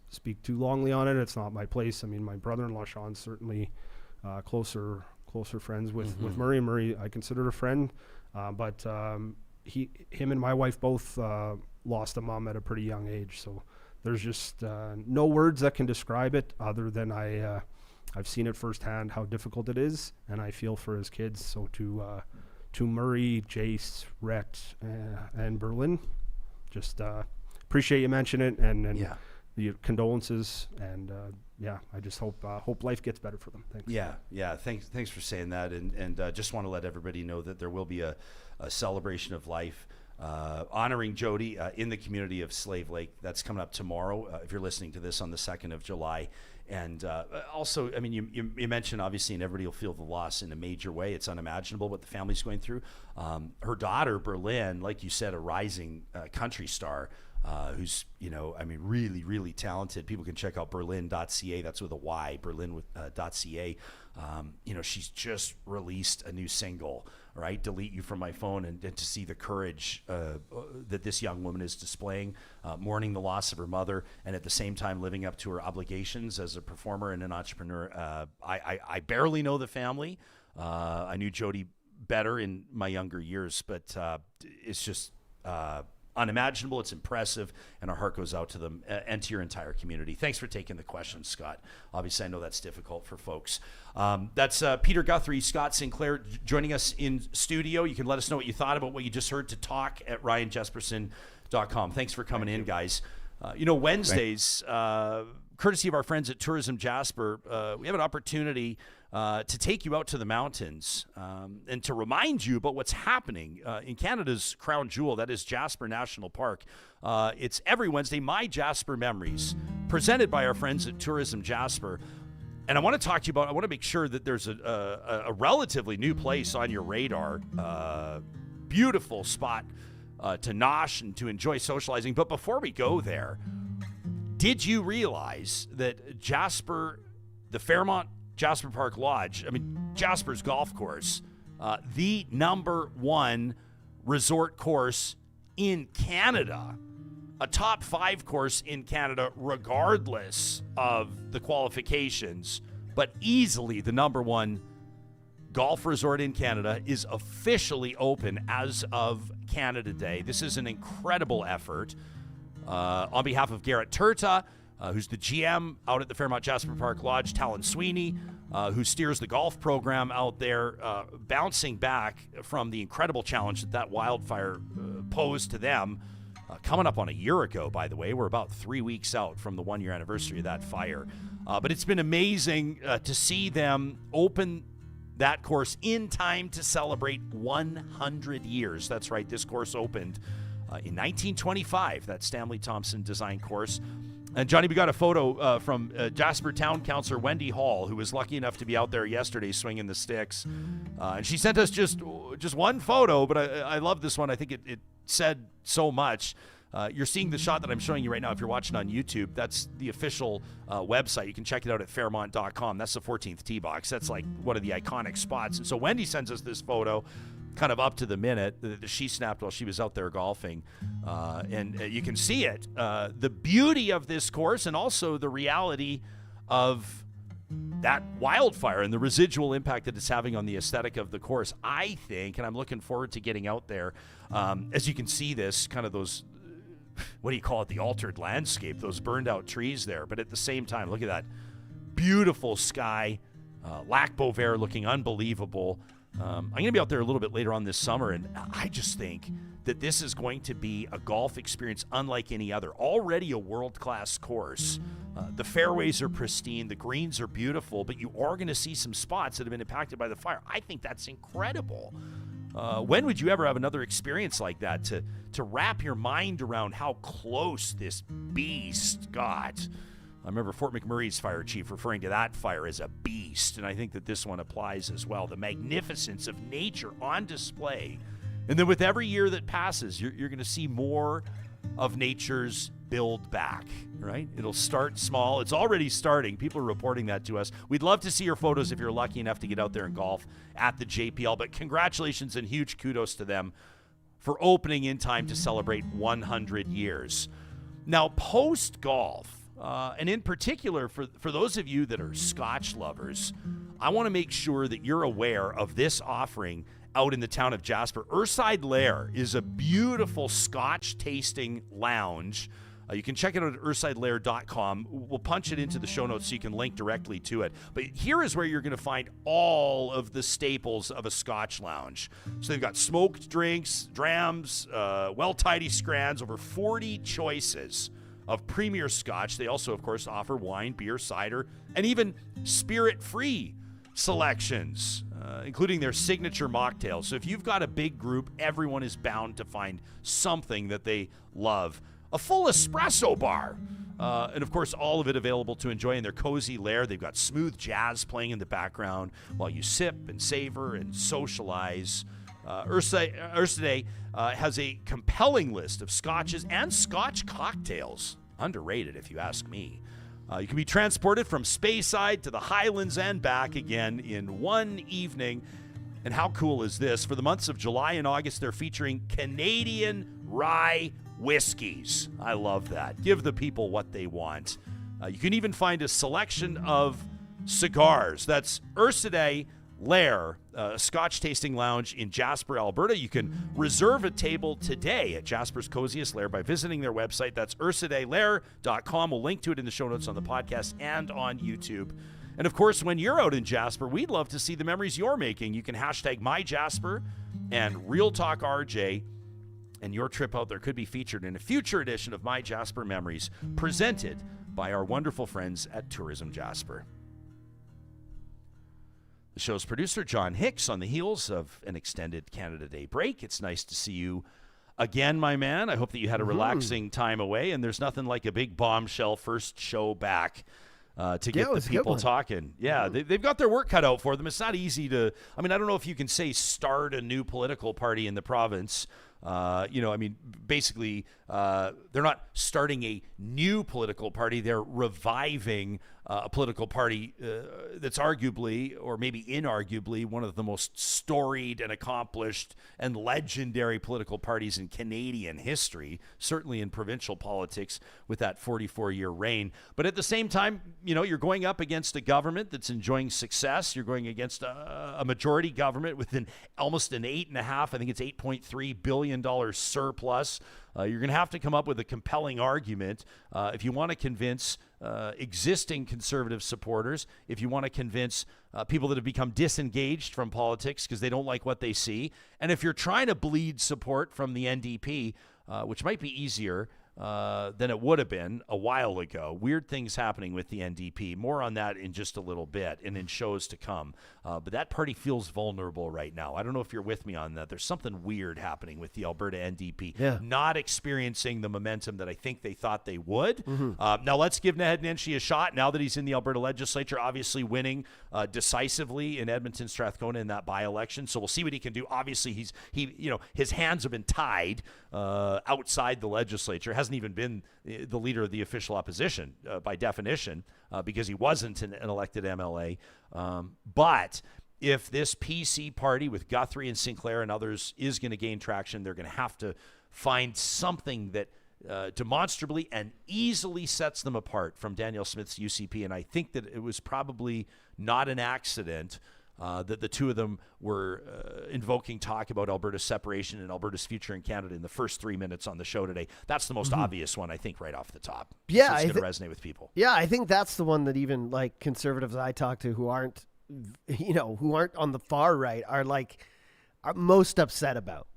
Speaker 5: speak too longly on it. It's not my place. I mean, my brother-in-law Sean's certainly closer friends with Murray. Murray I consider a friend, but him and my wife both lost a mom at a pretty young age. So there's just no words that can describe it other than I've seen it firsthand how difficult it is, and I feel for his kids. So to Murray, Jace, Rhett, and Berlin, just appreciate you mentioning it, and
Speaker 3: yeah.
Speaker 5: The condolences, and I just hope life gets better for them. Thanks.
Speaker 3: Yeah. Thanks for saying that, and just want to let everybody know that there will be a celebration of life honoring Jodi in the community of Slave Lake. That's coming up tomorrow, if you're listening to this on the 2nd of July. And also, I mean, you mentioned, obviously, and everybody will feel the loss in a major way. It's unimaginable what the family's going through. Her daughter, Berlin, like you said, a rising country star, who's, really, really talented. People can check out berlin.ca. That's with a Y, berlin.ca. She's just released a new single, right? Delete You From My Phone, and to see the courage that this young woman is displaying, mourning the loss of her mother, and at the same time living up to her obligations as a performer and an entrepreneur. I barely know the family. I knew Jodi better in my younger years, but it's just unimaginable. It's impressive, and our heart goes out to them and to your entire community. Thanks for taking the question, Scott. Obviously, I know that's difficult for folks. That's Peter Guthrie, Scott Sinclair joining us in studio. You can let us know what you thought about what you just heard to talk at RyanJespersen.com. Thanks for coming in, guys. Wednesdays, courtesy of our friends at Tourism Jasper, we have an opportunity to take you out to the mountains and to remind you about what's happening in Canada's crown jewel, that is Jasper National Park. It's every Wednesday, MyJasper Memories, presented by our friends at Tourism Jasper. And I want to talk to you about, I want to make sure that there's a relatively new place on your radar, beautiful spot to nosh and to enjoy socializing. But before we go there, did you realize that Jasper, the Fairmont Jasper Park Lodge, Jasper's golf course, the #1 resort course in Canada, a top 5 course in Canada, regardless of the qualifications, but easily the #1 golf resort in Canada, is officially open as of Canada Day. This is an incredible effort on behalf of Garrett Turta, who's the GM out at the Fairmont Jasper Park Lodge, Talon Sweeney, who steers the golf program out there, bouncing back from the incredible challenge that wildfire posed to them, coming up on a year ago, by the way. We're about 3 weeks out from the 1-year anniversary of that fire. But it's been amazing to see them open that course in time to celebrate 100 years. That's right, this course opened in 1925, that Stanley Thompson design course. And Johnny, we got a photo from Jasper Town Councillor Wendy Hall, who was lucky enough to be out there yesterday swinging the sticks. And she sent us just one photo, but I love this one. I think it said so much. You're seeing the shot that I'm showing you right now. If you're watching on YouTube, that's the official website. You can check it out at Fairmont.com. That's the 14th tee box. That's like one of the iconic spots. And so Wendy sends us this photo, kind of up to the minute, that she snapped while she was out there golfing. And you can see it. The beauty of this course, and also the reality of that wildfire and the residual impact that it's having on the aesthetic of the course, I think, and I'm looking forward to getting out there. As you can see this, kind of those, what do you call it, the altered landscape, those burned out trees there. But at the same time, look at that beautiful sky, Lac Beauvert looking unbelievable. I'm going to be out there a little bit later on this summer, and I just think that this is going to be a golf experience unlike any other. Already a world-class course. The fairways are pristine, the greens are beautiful, but you are going to see some spots that have been impacted by the fire. I think that's incredible. When would you ever have another experience like that to wrap your mind around how close this beast got? I remember Fort McMurray's fire chief referring to that fire as a beast, and I think that this one applies as well. The magnificence of nature on display. And then with every year that passes, you're going to see more of nature's build back, right? It'll start small. It's already starting. People are reporting that to us. We'd love to see your photos if you're lucky enough to get out there and golf at the JPL, but congratulations and huge kudos to them for opening in time to celebrate 100 years. Now, post-golf, and in particular, for those of you that are Scotch lovers, I want to make sure that you're aware of this offering out in the town of Jasper. Ursidae Lair is a beautiful Scotch tasting lounge. You can check it out at ursidelair.com. We'll punch it into the show notes so you can link directly to it. But here is where you're going to find all of the staples of a Scotch lounge. So they've got smoked drinks, drams, well-tidy scrans, over 40 choices of premier Scotch. They also, of course, offer wine, beer, cider, and even spirit-free selections, including their signature mocktails. So if you've got a big group, everyone is bound to find something that they love. A full espresso bar. And of course, all of it available to enjoy in their cozy lair. They've got smooth jazz playing in the background while you sip and savor and socialize. Ursidae has a compelling list of scotches and scotch cocktails. Underrated, if you ask me. You can be transported from Speyside to the Highlands and back again in one evening. And how cool is this? For the months of July and August, they're featuring Canadian rye whiskeys. I love that. Give the people what they want. You can even find a selection of cigars. That's Ursidae Lair, a Scotch tasting lounge in Jasper, Alberta. You can reserve a table today at Jasper's Coziest Lair by visiting their website. That's ursidaelair.com. We'll link to it in the show notes on the podcast and on YouTube. And of course, when you're out in Jasper, we'd love to see the memories you're making. You can hashtag MyJasper and Real Talk RJ, and your trip out there could be featured in a future edition of MyJasper Memories, presented by our wonderful friends at Tourism Jasper. The show's producer, John Hicks, on the heels of an extended Canada Day break. It's nice to see you again, my man. I hope that you had a relaxing time away, and there's nothing like a big bombshell first show back to get the people talking. Yeah, they've got their work cut out for them. It's not easy to, I don't know if you can say start a new political party in the province. Basically, they're not starting a new political party. They're reviving a political party that's arguably, or maybe inarguably, one of the most storied and accomplished and legendary political parties in Canadian history, certainly in provincial politics with that 44-year reign. But at the same time, you're going up against a government that's enjoying success. You're going against a majority government with almost an $8.3 billion surplus. You're going to have to come up with a compelling argument if you want to convince existing conservative supporters, if you want to convince people that have become disengaged from politics because they don't like what they see, and if you're trying to bleed support from the NDP, which might be easier than it would have been a while ago. Weird things happening with the NDP. More on that in just a little bit and in shows to come. But that party feels vulnerable right now. I don't know if you're with me on that. There's something weird happening with the Alberta NDP. Not experiencing the momentum that I think they thought they would. Now let's give Naheed Nenshi a shot now that he's in the Alberta legislature, obviously winning decisively in Edmonton, Strathcona in that by-election. So we'll see what he can do. Obviously, his hands have been tied outside the legislature. Hasn't even been the leader of the official opposition by definition because he wasn't an elected MLA. But if this PC party with Guthrie and Sinclair and others is going to gain traction, they're going to have to find something that demonstrably and easily sets them apart from Danielle Smith's UCP. And I think that it was probably not an accident that the two of them were invoking talk about Alberta's separation and Alberta's future in Canada in the first 3 minutes on the show today. That's the most obvious one, I think, right off the top.
Speaker 7: Yeah,
Speaker 3: so it's going to resonate with people.
Speaker 7: Yeah, I think that's the one that even like conservatives I talk to who aren't on the far right are most upset about.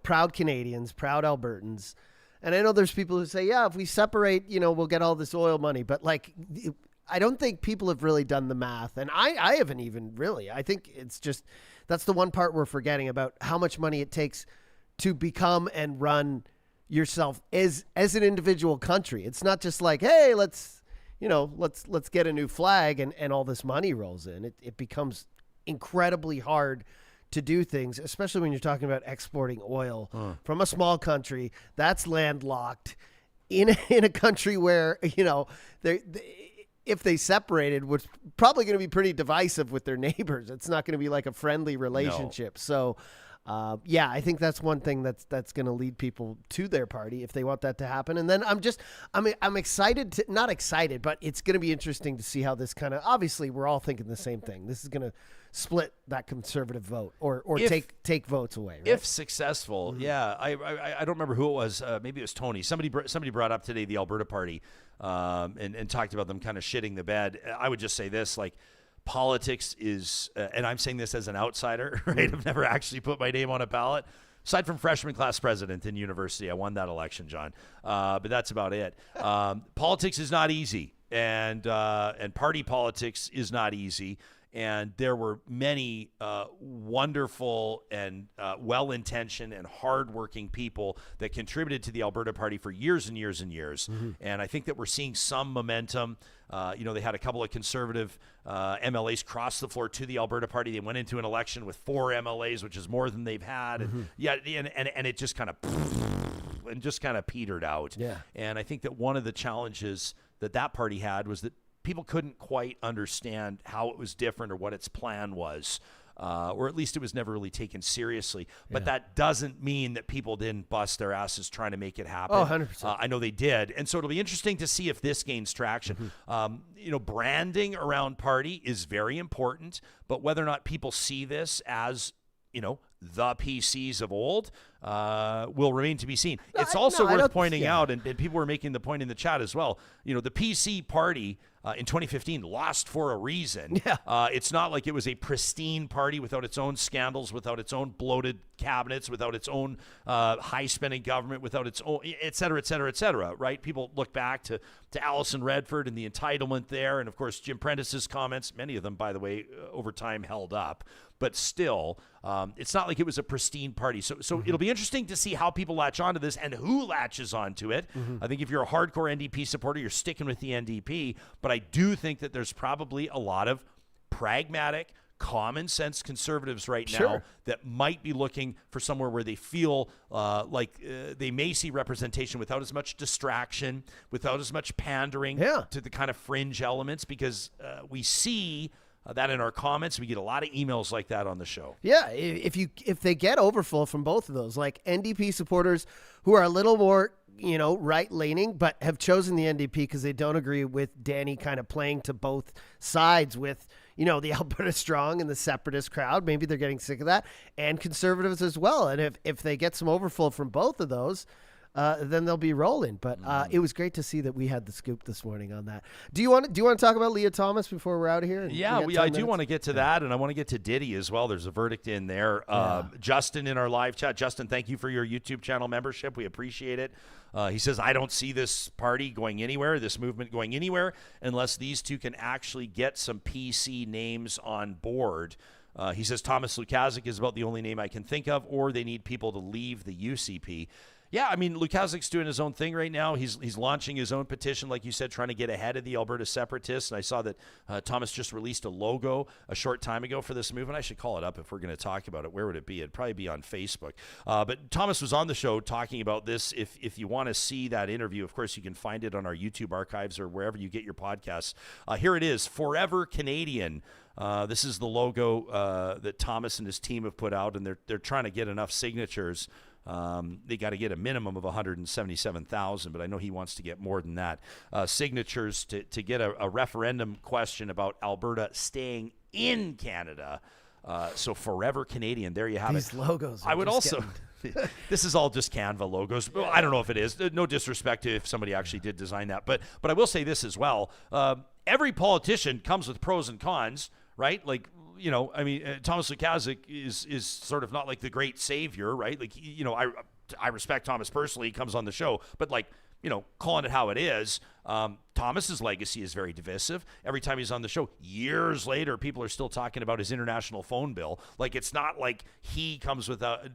Speaker 7: Proud Canadians, proud Albertans. And I know there's people who say, yeah, if we separate, we'll get all this oil money. But I don't think people have really done the math. And I haven't even really. I think it's just, that's the one part we're forgetting about how much money it takes to become and run yourself as an individual country. It's not just like, hey, let's get a new flag and all this money rolls in. It becomes incredibly hard to do things, especially when you're talking about exporting oil from a small country that's landlocked in a country where, if they separated, was probably going to be pretty divisive with their neighbors. It's not going to be like a friendly relationship. No. So, I think that's one thing that's going to lead people to their party if they want that to happen. And then I'm excited to, not excited, but it's going to be interesting to see how this kind of, obviously we're all thinking the same thing. This is going to split that conservative vote or take votes away. Right?
Speaker 3: If successful, yeah. I don't remember who it was. Maybe it was Tony. Somebody brought up today the Alberta Party and talked about them kind of shitting the bed. I would just say this, politics is, and I'm saying this as an outsider, right? I've never actually put my name on a ballot. Aside from freshman class president in university, I won that election, John. But that's about it. Politics is not easy, and party politics is not easy. And there were many wonderful and well-intentioned and hardworking people that contributed to the Alberta Party for years and years and years. And I think that we're seeing some momentum. They had a couple of conservative MLAs cross the floor to the Alberta Party. They went into an election with 4 MLAs, which is more than they've had. And it just kind of petered out.
Speaker 7: Yeah.
Speaker 3: And I think that one of the challenges that party had was that people couldn't quite understand how it was different or what its plan was. Or at least it was never really taken seriously. But that doesn't mean that people didn't bust their asses trying to make it happen.
Speaker 7: Oh, 100%.
Speaker 3: I know they did. And so it'll be interesting to see if this gains traction. Branding around party is very important, but whether or not people see this as, the PCs of old will remain to be seen. It's also worth pointing out, and people were making the point in the chat as well, the PC party in 2015 lost for a reason.
Speaker 7: Yeah.
Speaker 3: It's not like it was a pristine party without its own scandals, without its own bloated cabinets, without its own high-spending government, without its own, et cetera, et cetera, et cetera, right? People look back to Alison Redford and the entitlement there, and, of course, Jim Prentice's comments, many of them, by the way, over time held up. But still, it's not like it was a pristine party. So it'll be interesting to see how people latch onto this and who latches onto it. I think if you're a hardcore NDP supporter, you're sticking with the NDP. But I do think that there's probably a lot of pragmatic, common sense conservatives right now that might be looking for somewhere where they feel like they may see representation without as much distraction, without as much pandering to the kind of fringe elements, because we see that in our comments. We get a lot of emails like that on the show.
Speaker 7: Yeah, if they get overflow from both of those, like NDP supporters who are a little more, right-leaning, but have chosen the NDP because they don't agree with Danny kind of playing to both sides with, the Alberta Strong and the separatist crowd. Maybe they're getting sick of that, and conservatives as well. And if they get some overflow from both of those, then they'll be rolling. But it was great to see that we had the scoop this morning on that. Do you want to talk about Lia Thomas before we're out of here?
Speaker 3: I do want to get to that, and I want to get to Diddy as well. There's a verdict in there. Justin in our live chat. Justin, thank you for your YouTube channel membership. We appreciate it. He says, I don't see this party going anywhere, this movement going anywhere, unless these two can actually get some PC names on board. He says Thomas Lukazik is about the only name I can think of, or they need people to leave the UCP. Yeah, I mean, Lukazik's doing his own thing right now. He's launching his own petition, like you said, trying to get ahead of the Alberta separatists. And I saw that Thomas just released a logo a short time ago for this movement. I should call it up if we're going to talk about it. Where would it be? It'd probably be on Facebook. But Thomas was on the show talking about this. If you want to see that interview, of course, you can find it on our YouTube archives or wherever you get your podcasts. Here it is, Forever Canadian. This is the logo that Thomas and his team have put out, and they're trying to get enough signatures. They got to get a minimum of 177,000, but I know he wants to get more than that. Signatures to get a referendum question about Alberta staying in Canada. So Forever Canadian, there you have
Speaker 7: These
Speaker 3: it.
Speaker 7: logos.
Speaker 3: I would also... This is all just Canva logos. I don't know if it is. No disrespect to if somebody actually did design that. But I will say this as well. Every politician comes with pros and cons, right? Like, Thomas Lukazik is sort of not like the great savior, right? Like, I respect Thomas personally. He comes on the show. But, calling it how it is, Thomas's legacy is very divisive. Every time he's on the show, years later, people are still talking about his international phone bill. Like, it's not like he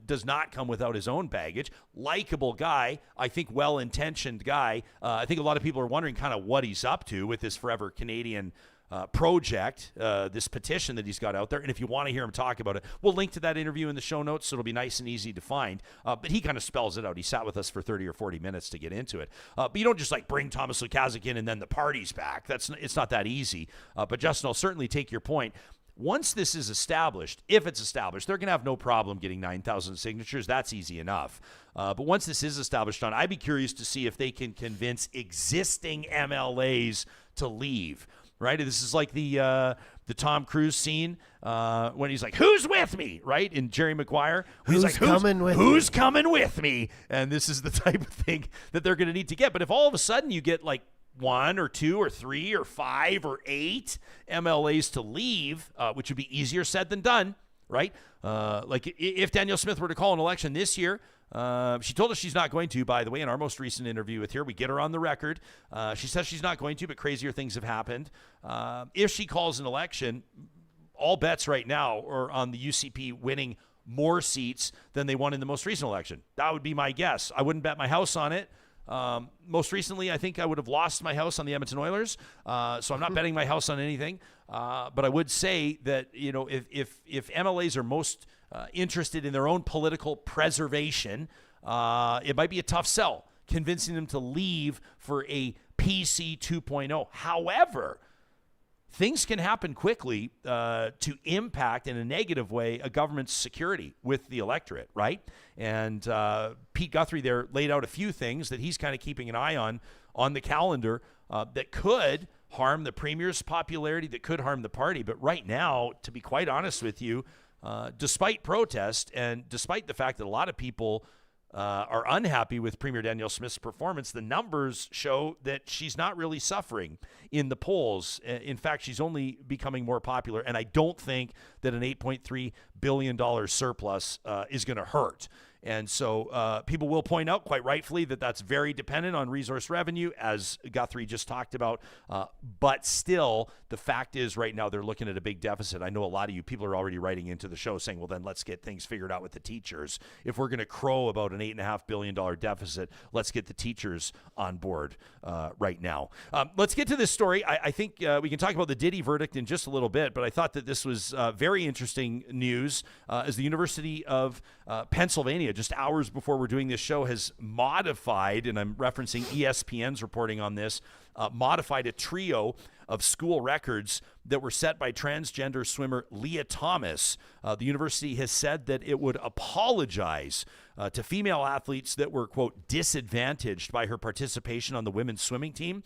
Speaker 3: does not come without his own baggage. Likeable guy, I think well-intentioned guy. I think a lot of people are wondering kind of what he's up to with this Forever Canadian project, this petition that he's got out there. And if you want to hear him talk about it, we'll link to that interview in the show notes, so it'll be nice and easy to find. But he kind of spells it out. He sat with us for 30 or 40 minutes to get into it. But you don't just bring Thomas Lukazik in and then the party's back. It's not that easy. But Justin, I'll certainly take your point. Once this is established, if it's established, they're going to have no problem getting 9,000 signatures. That's easy enough. But once this is established, I'd be curious to see if they can convince existing MLAs to leave. Right, this is like the Tom Cruise scene when he's like, "Who's with me?" Right, in Jerry Maguire,
Speaker 7: who's coming
Speaker 3: with me? And this is the type of thing that they're going to need to get. But if all of a sudden you get 1 or 2 or 3 or 5 or 8 MLAs to leave, which would be easier said than done, right? If Danielle Smith were to call an election this year. She told us she's not going to, by the way, in our most recent interview with her. We get her on the record. She says she's not going to, but crazier things have happened. If she calls an election, all bets right now are on the UCP winning more seats than they won in the most recent election. That would be my guess. I wouldn't bet my house on it. Most recently, I think I would have lost my house on the Edmonton Oilers. So I'm not betting my house on anything. But I would say that, if MLAs are most interested in their own political preservation, it might be a tough sell, convincing them to leave for a PC 2.0. However, things can happen quickly to impact in a negative way a government's security with the electorate, right? And Pete Guthrie there laid out a few things that he's kind of keeping an eye on the calendar that could harm the premier's popularity, that could harm the party. But right now, to be quite honest with you, despite protest and despite the fact that a lot of people are unhappy with Premier Danielle Smith's performance, the numbers show that she's not really suffering in the polls. In fact, she's only becoming more popular, and I don't think that an $8.3 billion surplus is going to hurt. And so people will point out, quite rightfully, that that's very dependent on resource revenue, as Guthrie just talked about. But still, the fact is right now they're looking at a big deficit. I know a lot of you people are already writing into the show saying, well, then let's get things figured out with the teachers. If we're going to crow about an $8.5 billion deficit, let's get the teachers on board right now. Let's get to this story. I think we can talk about the Diddy verdict in just a little bit, but I thought that this was very interesting news as the University of Pennsylvania, just hours before we're doing this show, has modified, and I'm referencing ESPN's reporting on this, modified a trio of school records that were set by transgender swimmer Lia Thomas. The university has said that it would apologize to female athletes that were, quote, disadvantaged by her participation on the women's swimming team.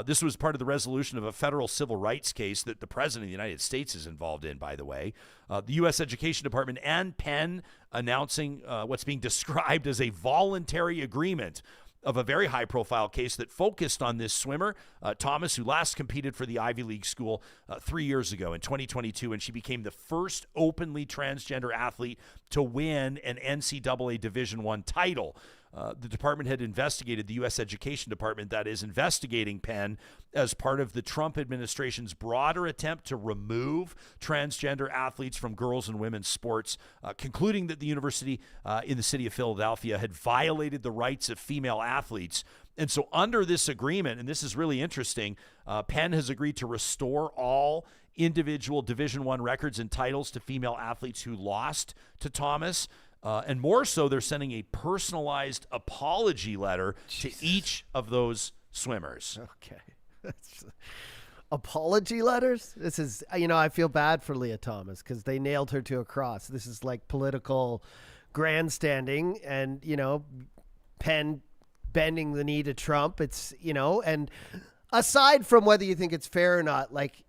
Speaker 3: This was part of the resolution of a federal civil rights case that the President of the United States is involved in, by the way. The U.S. Education Department and Penn announcing what's being described as a voluntary agreement of a very high-profile case that focused on this swimmer, Thomas, who last competed for the Ivy League school 3 years ago in 2022, and she became the first openly transgender athlete to win an NCAA Division I title. The department had investigated, the U.S. Education Department, that is, investigating Penn as part of the Trump administration's broader attempt to remove transgender athletes from girls' and women's sports, concluding that the university in the city of Philadelphia had violated the rights of female athletes. And so under this agreement, and this is really interesting, Penn has agreed to restore all individual Division I records and titles to female athletes who lost to Thomas. And more so, they're sending a personalized apology letter to each of those swimmers.
Speaker 7: Okay. Apology letters? This is, I feel bad for Lia Thomas because they nailed her to a cross. This is like political grandstanding and, Penn bending the knee to Trump. It's, and aside from whether you think it's fair or not, like,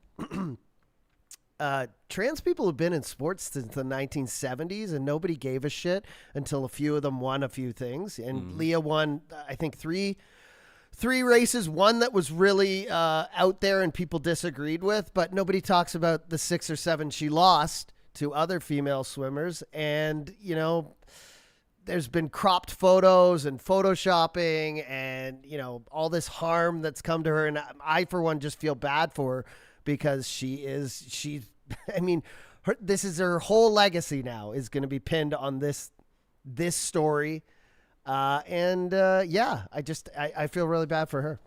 Speaker 7: trans people have been in sports since the 1970s and nobody gave a shit until a few of them won a few things. And Lia won, I think, three races, one that was really out there and people disagreed with, but nobody talks about the 6 or 7 she lost to other female swimmers. And, there's been cropped photos and photoshopping and, all this harm that's come to her. And I, for one, just feel bad for her because this is her whole legacy now is going to be pinned on this story. I feel really bad for her.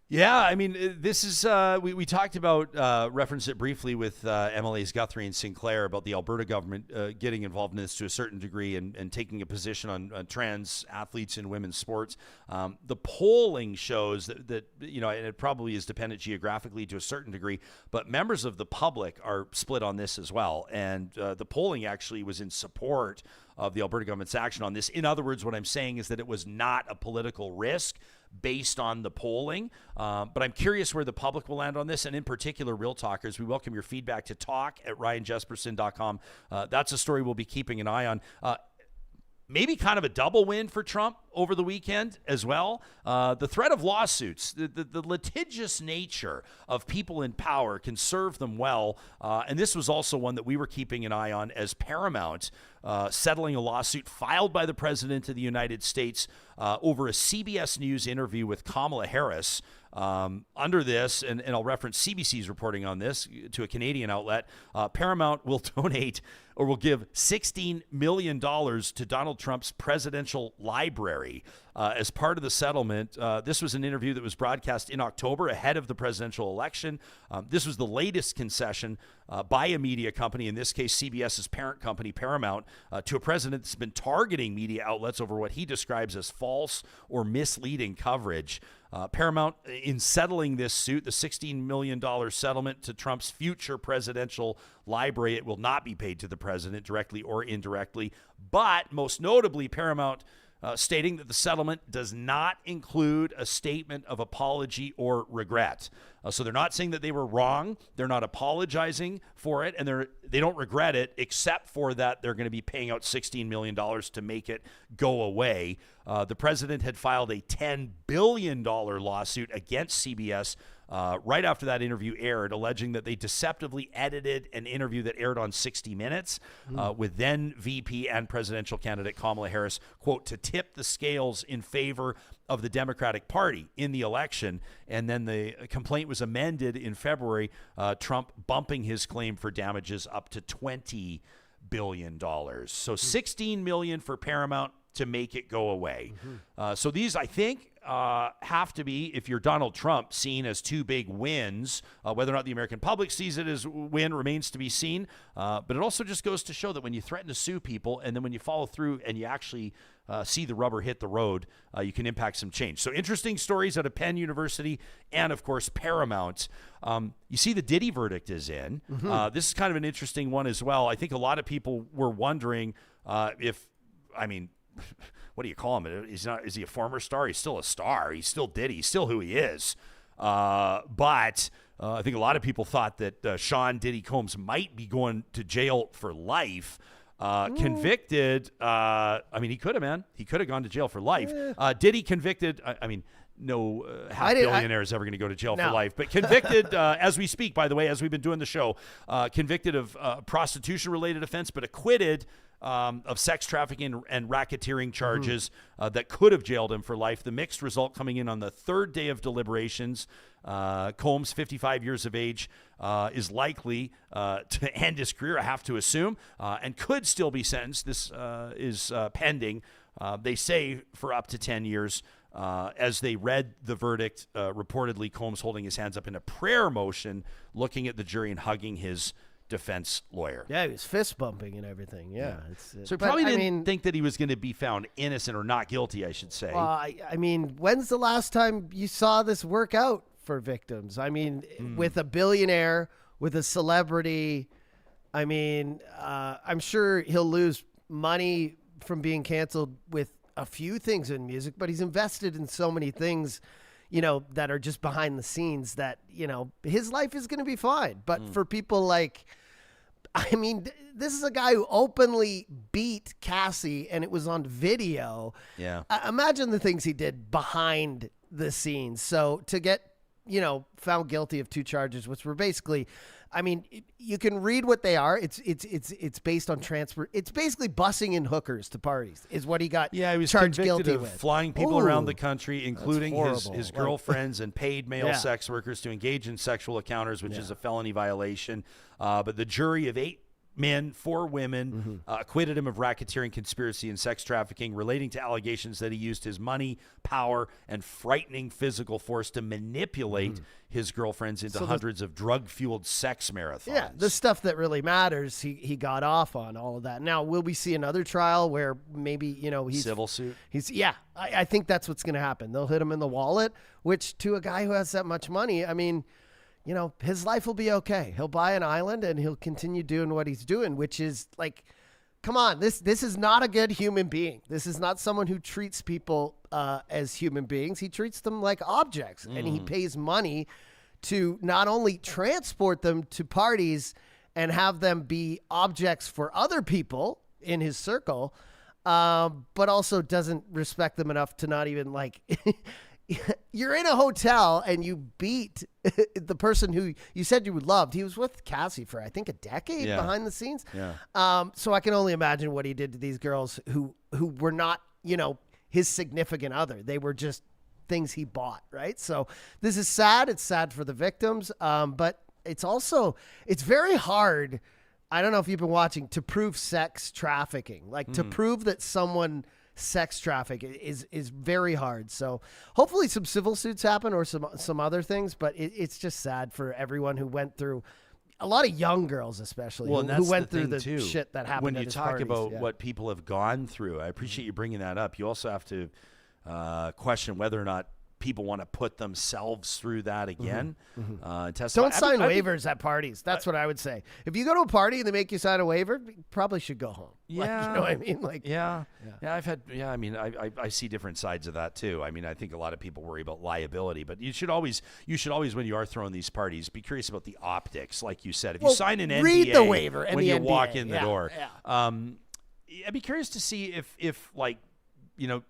Speaker 3: Yeah, this is, we talked about, referenced it briefly with MLAs Guthrie and Sinclair about the Alberta government getting involved in this to a certain degree and taking a position on trans athletes in women's sports. The polling shows that and it probably is dependent geographically to a certain degree, but members of the public are split on this as well. And the polling actually was in support of the Alberta government's action on this. In other words, what I'm saying is that it was not a political risk based on the polling. But I'm curious where the public will land on this, and in particular, Real Talkers. We welcome your feedback to talk@RyanJespersen.com. That's a story we'll be keeping an eye on. Maybe kind of a double win for Trump over the weekend as well. The threat of lawsuits, the litigious nature of people in power can serve them well. And this was also one that we were keeping an eye on as Paramount settling a lawsuit filed by the President of the United States over a CBS News interview with Kamala Harris. Under this, and I'll reference CBC's reporting on this to a Canadian outlet, Paramount will donate or will give $16 million to Donald Trump's presidential library as part of the settlement. This was an interview that was broadcast in October ahead of the presidential election. This was the latest concession by a media company, in this case CBS's parent company, Paramount, to a president that's been targeting media outlets over what he describes as false or misleading coverage. Paramount, in settling this suit, the $16 million settlement to Trump's future presidential library, it will not be paid to the president directly or indirectly. But most notably, Paramount stating that the settlement does not include a statement of apology or regret. So they're not saying that they were wrong. They're not apologizing for it, and they don't regret it, except for that they're going to be paying out $16 million to make it go away. The president had filed a $10 billion lawsuit against CBS right after that interview aired, alleging that they deceptively edited an interview that aired on 60 Minutes with then VP and presidential candidate Kamala Harris, quote, to tip the scales in favor of the Democratic Party in the election. And then the complaint was amended in February, Trump bumping his claim for damages up to $20 billion. So $16 million for Paramount to make it go away. So these, I think, have to be, if you're Donald Trump, seen as two big wins. Whether or not the American public sees it as a win remains to be seen. But it also just goes to show that when you threaten to sue people and then when you follow through and you actually see the rubber hit the road, you can impact some change. So interesting stories out of Penn University and, of course, Paramount. You see the Diddy verdict is in. This is kind of an interesting one as well. I think a lot of people were wondering what do you call him? Is he a former star? He's still a star. He's still Diddy. He's still who he is. But I think a lot of people thought that Sean Diddy Combs might be going to jail for life. Convicted. He could have, man. He could have gone to jail for life. Diddy convicted. No half billionaire is ever going to go to jail for life. But convicted, as we speak, by the way, as we've been doing the show, convicted of prostitution-related offense, but acquitted of sex trafficking and racketeering charges that could have jailed him for life. The mixed result coming in on the third day of deliberations. Combs, 55 years of age, is likely to end his career, I have to assume, and could still be sentenced. This is pending. They say for up to 10 years. As they read the verdict, reportedly Combs holding his hands up in a prayer motion, looking at the jury and hugging his defense lawyer.
Speaker 7: Yeah, he was fist bumping and everything. Yeah.
Speaker 3: So he probably didn't think that he was going to be found innocent or not guilty, I should say.
Speaker 7: When's the last time you saw this work out for victims? With a billionaire, with a celebrity, I'm sure he'll lose money from being canceled with a few things in music, but he's invested in so many things, that are just behind the scenes that, his life is going to be fine. But for people like, this is a guy who openly beat Cassie and it was on video.
Speaker 3: Yeah.
Speaker 7: Imagine the things he did behind the scenes. So to get, found guilty of 2 charges, which were basically, you can read what they are. It's based on transfer. It's basically busing in hookers to parties is what he got.
Speaker 3: Yeah, he was
Speaker 7: charged
Speaker 3: convicted
Speaker 7: guilty
Speaker 3: of
Speaker 7: with.
Speaker 3: flying people around the country, including his
Speaker 7: horrible.
Speaker 3: girlfriends and paid male sex workers to engage in sexual encounters, which is a felony violation. But the jury of 8 men, 4 women, acquitted him of racketeering, conspiracy, and sex trafficking relating to allegations that he used his money, power, and frightening physical force to manipulate his girlfriends into hundreds of drug-fueled sex marathons.
Speaker 7: Yeah, the stuff that really matters, he got off on all of that. Now, will we see another trial where maybe, he's...
Speaker 3: Civil suit?
Speaker 7: I think that's what's going to happen. They'll hit him in the wallet, which to a guy who has that much money, his life will be okay. He'll buy an island and he'll continue doing what he's doing, which is like, come on, this is not a good human being. This is not someone who treats people as human beings. He treats them like objects, and he pays money to not only transport them to parties and have them be objects for other people in his circle, but also doesn't respect them enough to not even like. You're in a hotel and you beat the person who you said you loved. He was with Cassie for I think a decade behind the scenes.
Speaker 3: Yeah.
Speaker 7: So I can only imagine what he did to these girls who were not, his significant other. They were just things he bought, right? So this is sad. It's sad for the victims, but it's very hard. I don't know if you've been watching, to prove sex trafficking, like to prove that someone sex traffic is very hard. So hopefully some civil suits happen or some other things, but it's just sad for everyone who went through, a lot of young girls especially, who went through the shit that happened.
Speaker 3: When
Speaker 7: at
Speaker 3: you
Speaker 7: his
Speaker 3: talk
Speaker 7: parties.
Speaker 3: about what people have gone through, I appreciate you bringing that up. You also have to question whether or not people want to put themselves through that again. Testify.
Speaker 7: Don't sign waivers at parties. That's what I would say. If you go to a party and they make you sign a waiver, you probably should go home.
Speaker 3: Yeah.
Speaker 7: You know what I mean? Like,
Speaker 3: I see different sides of that too. I mean, I think a lot of people worry about liability, but you should always, when you are throwing these parties, be curious about the optics. Like you said, if you sign an NDA,
Speaker 7: read the waiver and
Speaker 3: when
Speaker 7: the
Speaker 3: you
Speaker 7: NDA.
Speaker 3: walk in the door.
Speaker 7: Yeah.
Speaker 3: I'd be curious to see if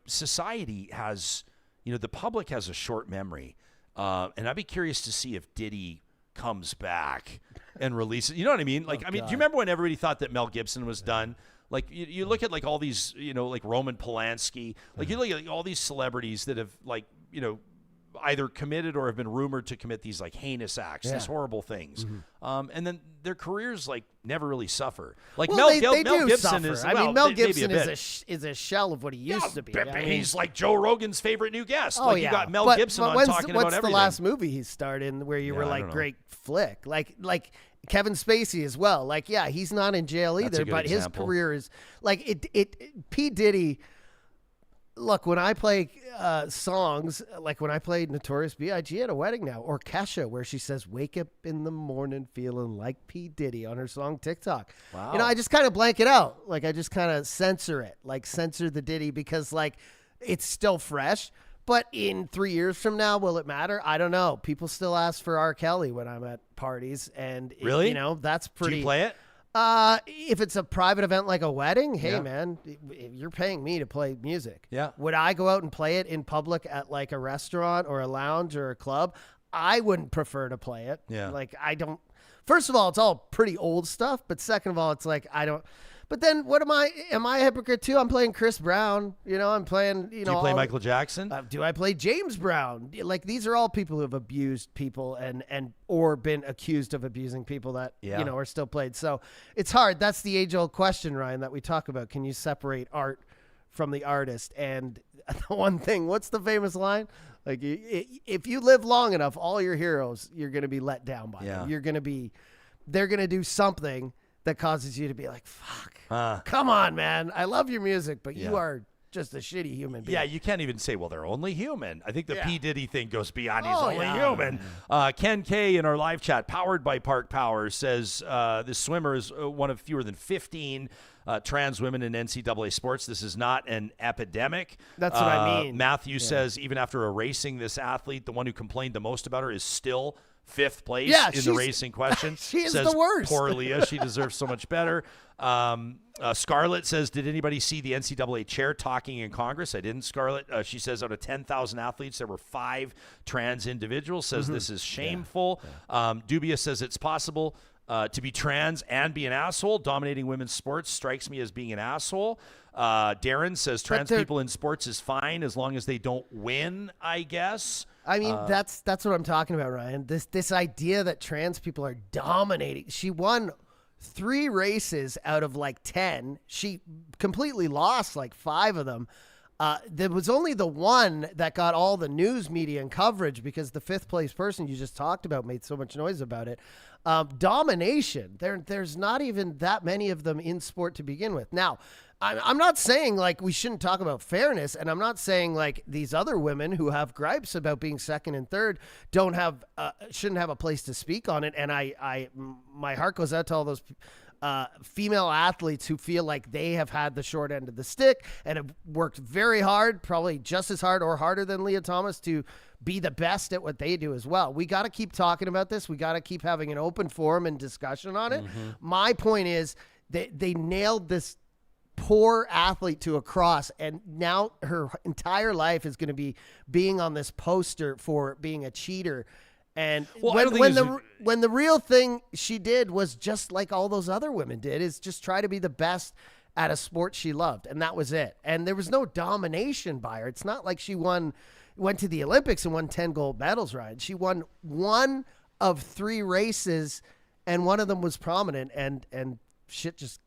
Speaker 3: society has, the public has a short memory. And I'd be curious to see if Diddy comes back and releases. You know what I mean? Like, do you remember when everybody thought that Mel Gibson was done? Like, you look at like all these, like Roman Polanski, like you look at like, all these celebrities that have like, either committed or have been rumored to commit these like heinous acts, these horrible things. And then their careers like never really suffer. Like
Speaker 7: Mel
Speaker 3: Gibson
Speaker 7: suffer.
Speaker 3: is,
Speaker 7: Mel Gibson is a shell of what he used to be.
Speaker 3: He's like Joe Rogan's favorite new guest.
Speaker 7: Oh,
Speaker 3: you got Mel Gibson on talking about
Speaker 7: what's
Speaker 3: everything.
Speaker 7: the last movie he starred in where you were like, great flick? Like Kevin Spacey as well. Like, yeah, he's not in jail either, but
Speaker 3: example.
Speaker 7: His career is like P. Diddy. Look, when I play songs, like when I played Notorious B.I.G. at a wedding now, or Kesha, where she says, "Wake up in the morning feeling like P. Diddy" on her song TikTok.
Speaker 3: Wow.
Speaker 7: I just kind of blank it out. Like, I just kind of censor it, like censor the Diddy, because like it's still fresh. But in 3 years from now, will it matter? I don't know. People still ask for R. Kelly when I'm at parties, and
Speaker 3: really,
Speaker 7: that's pretty.
Speaker 3: Do you play it?
Speaker 7: If it's a private event like a wedding, hey man, you're paying me to play music.
Speaker 3: Yeah.
Speaker 7: Would I go out and play it in public at like a restaurant or a lounge or a club? I wouldn't prefer to play it.
Speaker 3: Yeah.
Speaker 7: Like, I don't. First of all, it's all pretty old stuff, but second of all, it's like I don't. But then what am I a hypocrite too? I'm playing Chris Brown. I'm playing,
Speaker 3: Do you play Michael Jackson?
Speaker 7: Do I play James Brown? Like, these are all people who have abused people and or been accused of abusing people that, are still played. So it's hard. That's the age-old question, Ryan, that we talk about. Can you separate art from the artist? And the one thing, what's the famous line? Like, if you live long enough, all your heroes, you're going to be let down by them. They're going to do something that causes you to be like, fuck, come on, man. I love your music, but you are just a shitty human being.
Speaker 3: Yeah, you can't even say, well, they're only human. I think the P. Diddy thing goes beyond he's only human. Ken K in our live chat, powered by Park Power, says this swimmer is one of fewer than 15 trans women in NCAA sports. This is not an epidemic.
Speaker 7: That's what I mean.
Speaker 3: Matthew says, even after erasing this athlete, the one who complained the most about her is still fifth place in the racing question.
Speaker 7: She is
Speaker 3: says,
Speaker 7: the worst.
Speaker 3: Poor Lia. She deserves so much better. Scarlett says, did anybody see the NCAA chair talking in Congress? I didn't, Scarlett. She says, out of 10,000 athletes, there were 5 trans individuals. Says this is shameful. Dubia says it's possible to be trans and be an asshole. Dominating women's sports strikes me as being an asshole. Darren says trans people in sports is fine as long as they don't win, I guess.
Speaker 7: I mean, that's what I'm talking about, Ryan. This idea that trans people are dominating. She won 3 races out of like 10. She completely lost like 5 of them. There was only the one that got all the news media and coverage because the 5th place person you just talked about made so much noise about it. Domination. There's not even that many of them in sport to begin with. Now, I'm not saying like we shouldn't talk about fairness, and I'm not saying like these other women who have gripes about being second and third shouldn't have a place to speak on it. And my heart goes out to all those female athletes who feel like they have had the short end of the stick and have worked very hard, probably just as hard or harder than Lia Thomas, to be the best at what they do as well. We got to keep talking about this. We got to keep having an open forum and discussion on it. My point is they nailed this poor athlete to a cross, and now her entire life is going to be being on this poster for being a cheater. And when the real thing she did was just like all those other women did, is just try to be the best at a sport she loved, and that was it. And there was no domination by her. It's not like she went to the Olympics and won 10 gold medals, Ryan. She won one of 3 races, and one of them was prominent, and shit just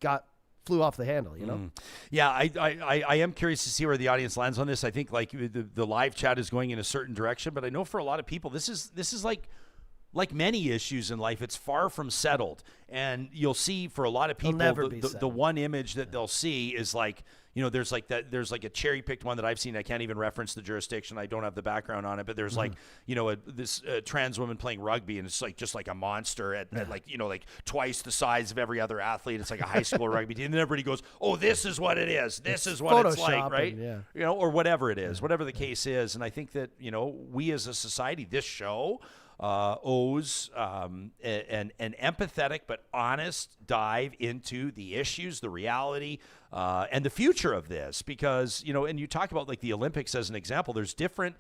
Speaker 7: flew off the handle, you know?
Speaker 3: Yeah, I am curious to see where the audience lands on this. I think like the live chat is going in a certain direction, but I know for a lot of people, this is like many issues in life, it's far from settled. And you'll see for a lot of people, the one image that they'll see is like, you know, there's like a cherry picked one that I've seen. I can't even reference the jurisdiction. I don't have the background on it, but there's like, you know, this trans woman playing rugby, and it's like just like a monster at like, you know, like twice the size of every other athlete. It's like a high school rugby team. And everybody goes, oh, this is what it is. This is what it's like, right?
Speaker 7: Yeah.
Speaker 3: You know, or whatever it is, whatever the case is. And I think that, you know, we as a society, this show owes an empathetic but honest dive into the issues, the reality, and the future of this. Because, you know, and you talk about like the Olympics as an example, there's different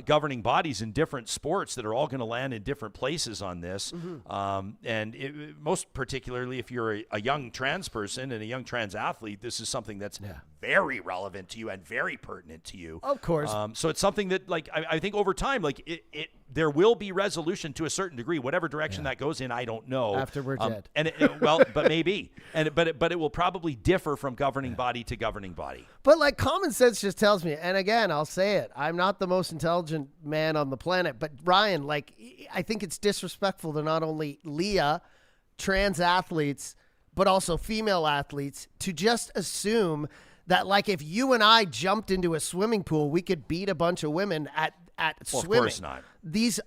Speaker 3: governing bodies in different sports that are all going to land in different places on this. And most particularly if you're a young trans person and a young trans athlete, this is something that's very relevant to you and very pertinent to you.
Speaker 7: Of course.
Speaker 3: So it's something that, like, I think over time, like there will be resolution to a certain degree, whatever direction that goes in. I don't know.
Speaker 7: After we're dead.
Speaker 3: And well, but maybe, but it will probably differ from governing body to governing body.
Speaker 7: But like common sense just tells me, and again, I'll say it, I'm not the most intelligent man on the planet, but Ryan, like, I think it's disrespectful to not only Lia, trans athletes, but also female athletes, to just assume that, like, if you and I jumped into a swimming pool, we could beat a bunch of women at swimming.
Speaker 3: Of course not.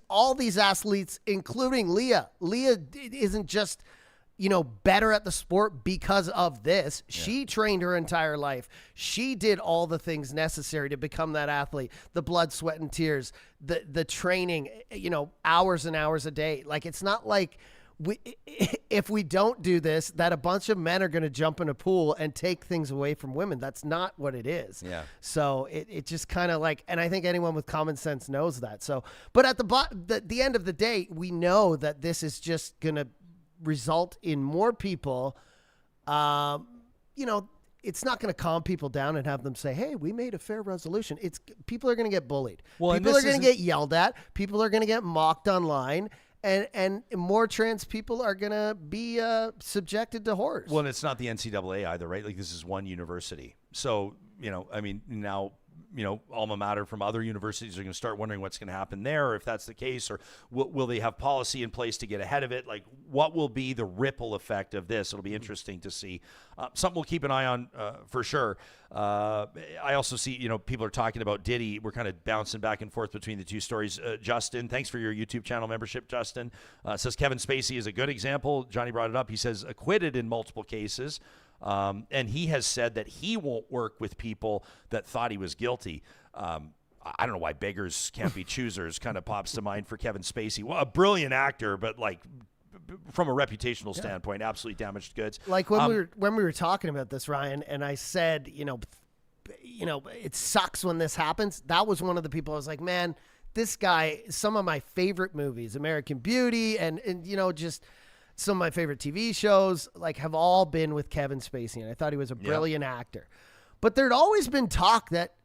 Speaker 7: All these athletes, including Lia isn't just, you know, better at the sport because of this. She trained her entire life. She did all the things necessary to become that athlete, the blood, sweat, and tears, the training, you know, hours and hours a day. Like, it's not like if we don't do this, that a bunch of men are going to jump in a pool and take things away from women. That's not what it is.
Speaker 3: Yeah.
Speaker 7: So it just kind of like, and I think anyone with common sense knows that. So, but at the end of the day, we know that this is just going to result in more people, you know, it's not going to calm people down and have them say, hey, we made a fair resolution. People are going to get bullied. People are going to get yelled at. People are going to get mocked online. And more trans people are going to be subjected to horrors.
Speaker 3: Well, and it's not the NCAA either, right? Like, this is one university. So, you know, I mean, now, you know, alma mater from other universities are going to start wondering what's going to happen there, or if that's the case, or will they have policy in place to get ahead of it? Like, what will be the ripple effect of this? It'll be interesting to see. Something we'll keep an eye on for sure. I also see, you know, people are talking about Diddy. We're kind of bouncing back and forth between the two stories. Justin, thanks for your YouTube channel membership, Justin. Says Kevin Spacey is a good example. Johnny brought it up. He says acquitted in multiple cases. And he has said that he won't work with people that thought he was guilty. I don't know why beggars can't be choosers kind of pops to mind for Kevin Spacey. Well, a brilliant actor, but like from a reputational standpoint, absolutely damaged goods.
Speaker 7: Like when we were talking about this, Ryan, and I said, you know, it sucks when this happens. That was one of the people I was like, man, this guy, some of my favorite movies, American Beauty, and you know, just some of my favorite TV shows, like, have all been with Kevin Spacey, and I thought he was a brilliant actor. But there'd always been talk that,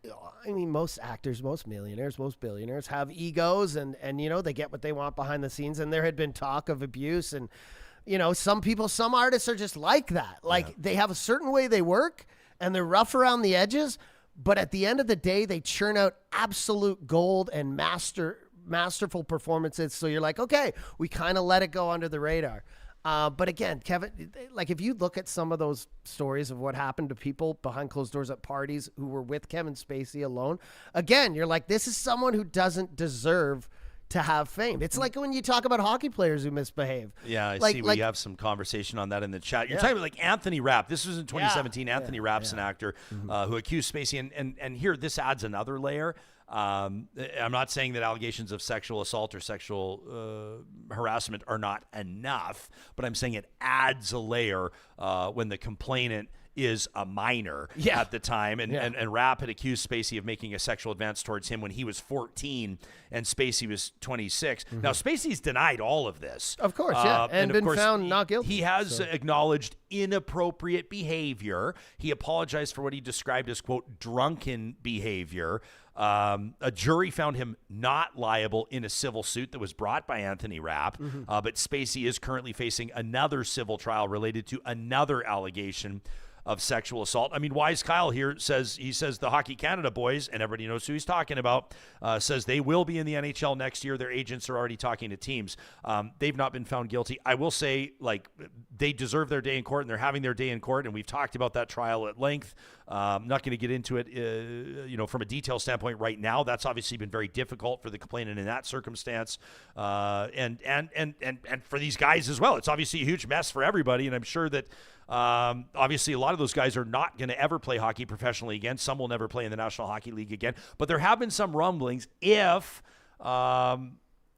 Speaker 7: I mean, most actors, most millionaires, most billionaires have egos, and you know, they get what they want behind the scenes, and there had been talk of abuse, and, you know, some artists are just like that. Like, they have a certain way they work, and they're rough around the edges, but at the end of the day, they churn out absolute gold and masterful performances. So you're like, okay, we kind of let it go under the radar. But again, Kevin, like, if you look at some of those stories of what happened to people behind closed doors at parties who were with Kevin Spacey alone, again, you're like, this is someone who doesn't deserve to have fame. It's like when you talk about hockey players who misbehave.
Speaker 3: Yeah, I see we have some conversation on that in the chat. You're talking about like Anthony Rapp. This was in 2017. Anthony Rapp's an actor who accused Spacey. And here, this adds another layer. I'm not saying that allegations of sexual assault or sexual harassment are not enough, but I'm saying it adds a layer when the complainant is a minor at the time. And Rapp had accused Spacey of making a sexual advance towards him when he was 14 and Spacey was 26. Now, Spacey's denied all of this.
Speaker 7: Of course, and been found not guilty.
Speaker 3: He has acknowledged inappropriate behavior. He apologized for what he described as, quote, drunken behavior. A jury found him not liable in a civil suit that was brought by Anthony Rapp, but Spacey is currently facing another civil trial related to another allegation of sexual assault. I mean, Wise Kyle here says the Hockey Canada boys, and everybody knows who he's talking about, says they will be in the NHL next year. Their agents are already talking to teams. They've not been found guilty. I will say, like, they deserve their day in court, and they're having their day in court, and we've talked about that trial at length. I'm not going to get into it, from a detail standpoint right now. That's obviously been very difficult for the complainant in that circumstance, and for these guys as well. It's obviously a huge mess for everybody, and I'm sure that obviously a lot of those guys are not going to ever play hockey professionally again. Some will never play in the National Hockey League again. But there have been some rumblings if,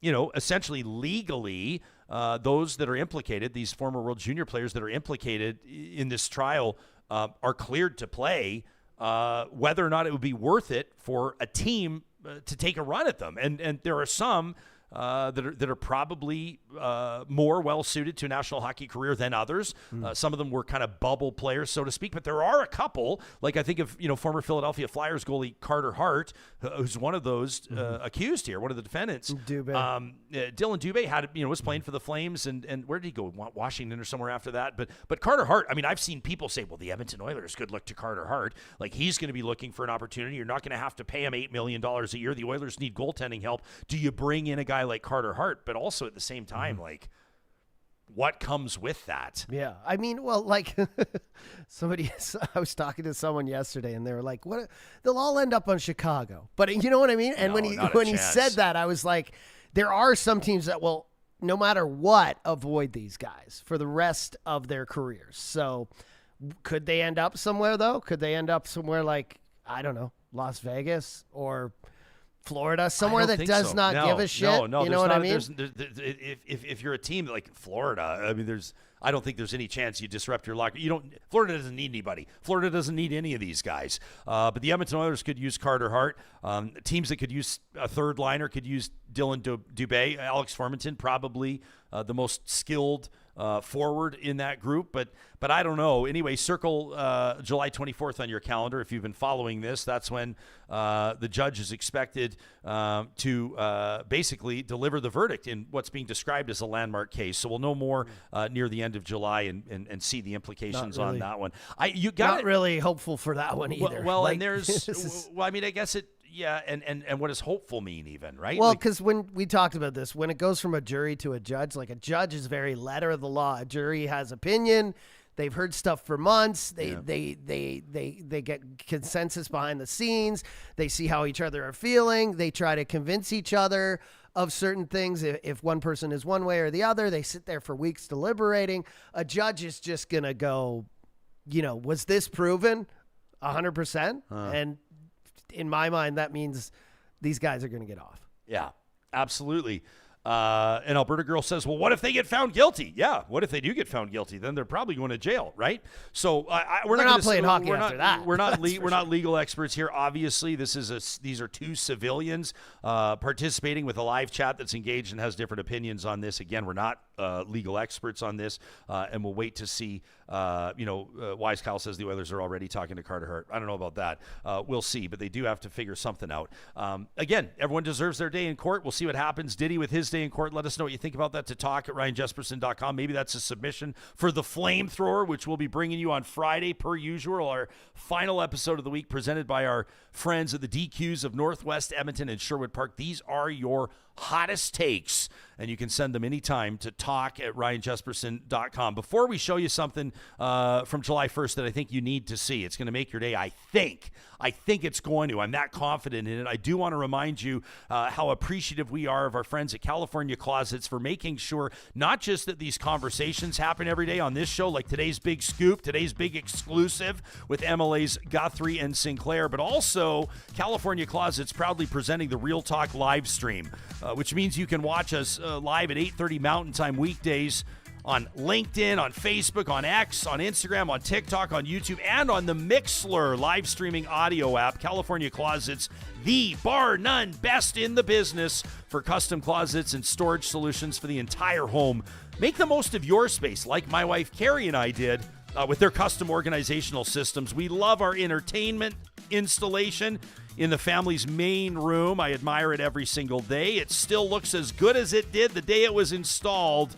Speaker 3: essentially legally, those that are implicated, these former World Junior players that are implicated in this trial, are cleared to play, whether or not it would be worth it for a team to take a run at them. And there are some that are probably more well-suited to a National Hockey career than others. Some of them were kind of bubble players, so to speak, but there are a couple, like I think of, former Philadelphia Flyers goalie Carter Hart, who's one of those accused here, one of the defendants. Dylan Dubé had, was playing for the Flames, and where did he go? Washington or somewhere after that. But Carter Hart, I mean, I've seen people say, well, the Edmonton Oilers could look to Carter Hart. Like, he's going to be looking for an opportunity. You're not going to have to pay him $8 million a year. The Oilers need goaltending help. Do you bring in a guy like Carter Hart? But also at the same time, like, what comes with that?
Speaker 7: Yeah. I mean, well, like I was talking to someone yesterday and they were like, what, they'll all end up on Chicago. But you know what I mean? And when he said that, I was like, there are some teams that will, no matter what, avoid these guys for the rest of their careers. So could they end up somewhere though? Could they end up somewhere like, I don't know, Las Vegas or Florida, somewhere that does not give a shit?
Speaker 3: No,
Speaker 7: you know what I mean?
Speaker 3: If you're a team like Florida, I mean, I don't think there's any chance you disrupt your locker. Florida doesn't need anybody. Florida doesn't need any of these guys. But the Edmonton Oilers could use Carter Hart. Teams that could use a third liner could use Dylan Dubé. Alex Formenton, probably the most skilled forward in that group, but I don't know. Anyway, circle July 24th on your calendar if you've been following this. That's when the judge is expected to basically deliver the verdict in what's being described as a landmark case. So we'll know more near the end of July and see the implications on that one.
Speaker 7: Not really hopeful for that one either.
Speaker 3: Well, and there's well, I mean, I guess it. Yeah, and what does hopeful mean even, right?
Speaker 7: Well, because when we talked about this, when it goes from a jury to a judge, like a judge is very letter of the law. A jury has opinion. They've heard stuff for months. They get consensus behind the scenes. They see how each other are feeling. They try to convince each other of certain things. If one person is one way or the other, they sit there for weeks deliberating. A judge is just going to go, was this proven 100%? And in my mind, that means these guys are going to get off.
Speaker 3: Yeah, absolutely. An Alberta girl says, well, what if they get found guilty? Yeah, what if they do get found guilty? Then they're probably going to jail, right? So we're not
Speaker 7: playing hockey after that.
Speaker 3: We're not legal experts here. Obviously, these are two civilians participating with a live chat that's engaged and has different opinions on this. Again, we're not legal experts on this, and we'll wait to see. Wise Kyle says the Oilers are already talking to Carter Hart. I don't know about that. We'll see, but they do have to figure something out. Again, everyone deserves their day in court. We'll see what happens. Diddy with his day in court. Let us know what you think about that to talk@RyanJespersen.com. Maybe that's a submission for the flamethrower, which we'll be bringing you on Friday, per usual, our final episode of the week, presented by our friends at the DQs of Northwest Edmonton and Sherwood Park. These are your hottest takes, and you can send them anytime to talk@RyanJespersen.com. Before we show you something from July 1st that I think you need to see, it's going to make your day, I think it's going to. I'm that confident in it. I do want to remind you how appreciative we are of our friends at California Closets for making sure not just that these conversations happen every day on this show, like today's big scoop, today's big exclusive with MLAs Guthrie and Sinclair, but also California Closets proudly presenting the Real Talk live stream, which means you can watch us live at 8:30 Mountain Time weekdays on LinkedIn, on Facebook, on X, on Instagram, on TikTok, on YouTube, and on the Mixlr live streaming audio app. California Closets, the bar none best in the business for custom closets and storage solutions for the entire home. Make the most of your space like my wife Carrie and I did with their custom organizational systems. We love our entertainment installation in the family's main room. I admire it every single day. It still looks as good as it did the day it was installed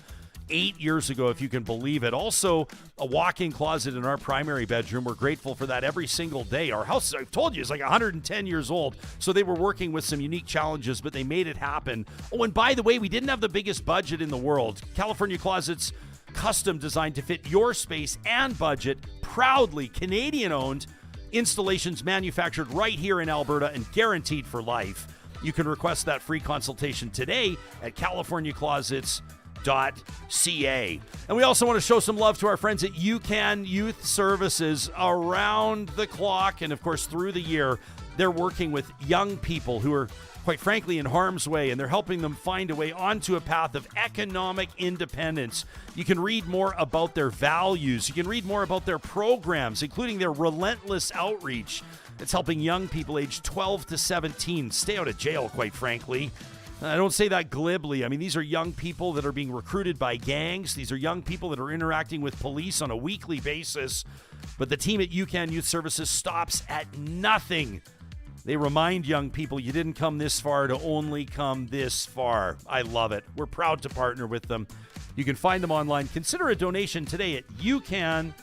Speaker 3: 8 years ago, if you can believe it. Also, a walk-in closet in our primary bedroom. We're grateful for that every single day. Our house, I've told you, is like 110 years old, so they were working with some unique challenges, but they made it happen. Oh, and by the way, we didn't have the biggest budget in the world. California Closets, custom designed to fit your space and budget, proudly Canadian-owned, installations manufactured right here in Alberta and guaranteed for life. You can request that free consultation today at californiaclosets.ca. And we also want to show some love to our friends at UCAN Youth Services. Around the clock and, of course, through the year, they're working with young people who are, quite frankly, in harm's way, and they're helping them find a way onto a path of economic independence. You can read more about their values. You can read more about their programs, including their relentless outreach. It's helping young people aged 12 to 17 stay out of jail, quite frankly. I don't say that glibly. I mean, these are young people that are being recruited by gangs. These are young people that are interacting with police on a weekly basis. But the team at UCAN Youth Services stops at nothing. They remind young people you didn't come this far to only come this far. I love it. We're proud to partner with them. You can find them online. Consider a donation today at ucan.ca.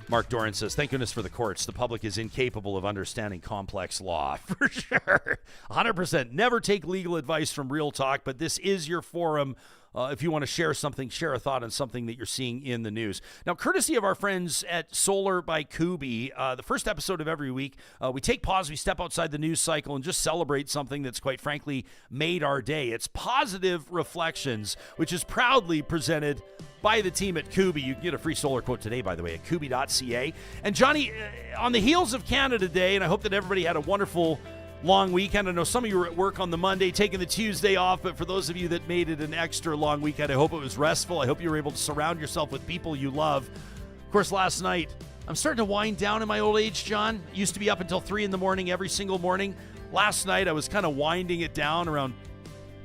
Speaker 3: Mark Doran says, thank goodness for the courts. The public is incapable of understanding complex law. For sure. 100%. Never take legal advice from Real Talk, but this is your forum. If you want to share something, share a thought on something that you're seeing in the news. Now, courtesy of our friends at Solar by Kuby, the first episode of every week, we take pause, we step outside the news cycle and just celebrate something that's quite frankly made our day. It's Positive Reflections, which is proudly presented by the team at Kuby. You can get a free solar quote today, by the way, at kuby.ca. And Johnny, on the heels of Canada Day, and I hope that everybody had a wonderful long weekend. I know some of you were at work on the Monday, taking the Tuesday off, but for those of you that made it an extra long weekend, I hope it was restful. I hope you were able to surround yourself with people you love. Of course, last night, I'm starting to wind down in my old age, John. Used to be up until 3 in the morning every single morning. Last night, I was kind of winding it down around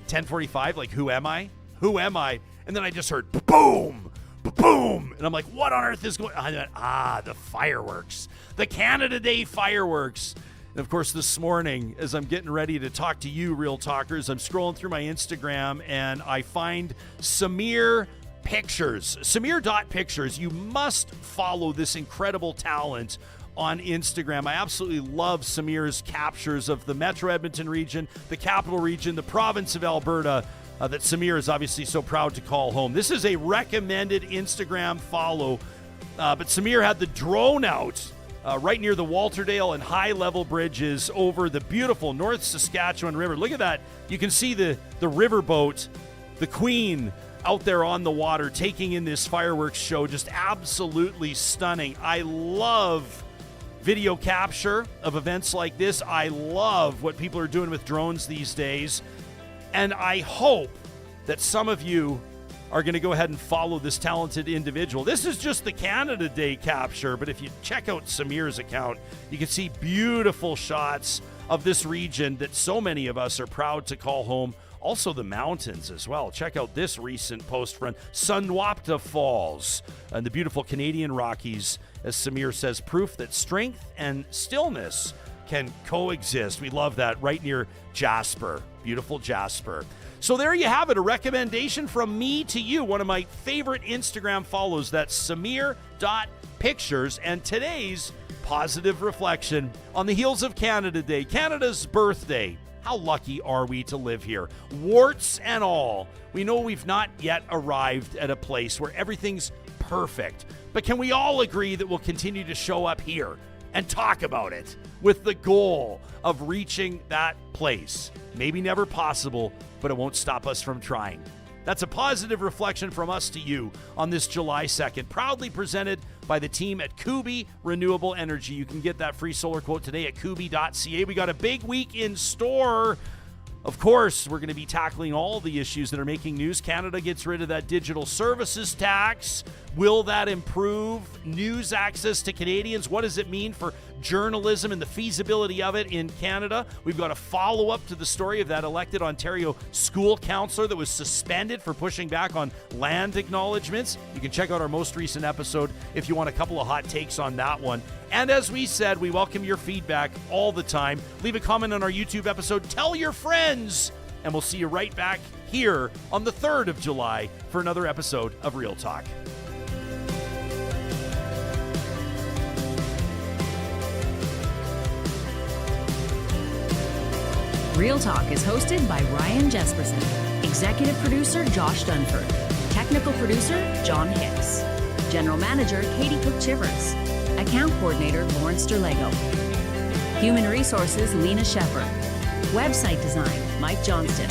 Speaker 3: 10:45, like, who am I? Who am I? And then I just heard boom, boom, and I'm like, what on earth is going on? I went, the fireworks, the Canada Day fireworks. And of course, this morning, as I'm getting ready to talk to you, Real Talkers, I'm scrolling through my Instagram and I find Samir Pictures. Samir.pictures. You must follow this incredible talent on Instagram. I absolutely love Samir's captures of the Metro Edmonton region, the capital region, the province of Alberta, that Samir is obviously so proud to call home. This is a recommended Instagram follow, but Samir had the drone out right near the Walterdale and High Level bridges over the beautiful North Saskatchewan River. Look at that. You can see the riverboat, the Queen, out there on the water taking in this fireworks show. Just absolutely stunning. I love video capture of events like this. I love what people are doing with drones these days. And I hope that some of you are going to go ahead and follow this talented individual. This is just the Canada Day capture, but if you check out Samir's account, you can see beautiful shots of this region that so many of us are proud to call home. Also the mountains as well. Check out this recent post from Sunwapta Falls and the beautiful Canadian Rockies, as Samir says, proof that strength and stillness can coexist. We love that, right near Jasper. Beautiful Jasper. So there you have it, a recommendation from me to you, one of my favorite Instagram follows. That's Samir.pictures, and today's positive reflection on the heels of Canada Day, Canada's birthday. How lucky are we to live here? Warts and all. We know we've not yet arrived at a place where everything's perfect, but can we all agree that we'll continue to show up here and talk about it with the goal of reaching that place? Maybe never possible, but it won't stop us from trying. That's a positive reflection from us to you on this July 2nd, proudly presented by the team at Kuby Renewable Energy. You can get that free solar quote today at kuby.ca. We got a big week in store. Of course, we're going to be tackling all the issues that are making news. Canada gets rid of that digital services tax. Will that improve news access to Canadians? What does it mean for journalism and the feasibility of it in Canada? We've got a follow-up to the story of that elected Ontario school counselor that was suspended for pushing back on land acknowledgements. You can check out our most recent episode if you want a couple of hot takes on that one. And as we said, we welcome your feedback all the time. Leave a comment on our YouTube episode. Tell your friends. And we'll see you right back here on the 3rd of July for another episode of Real Talk.
Speaker 2: Real Talk is hosted by Ryan Jespersen, executive producer Josh Dunford, technical producer John Hicks, general manager Katie Cook-Chivers, account coordinator Lawrence Derlego, human resources Lena Shepard, website design Mike Johnston,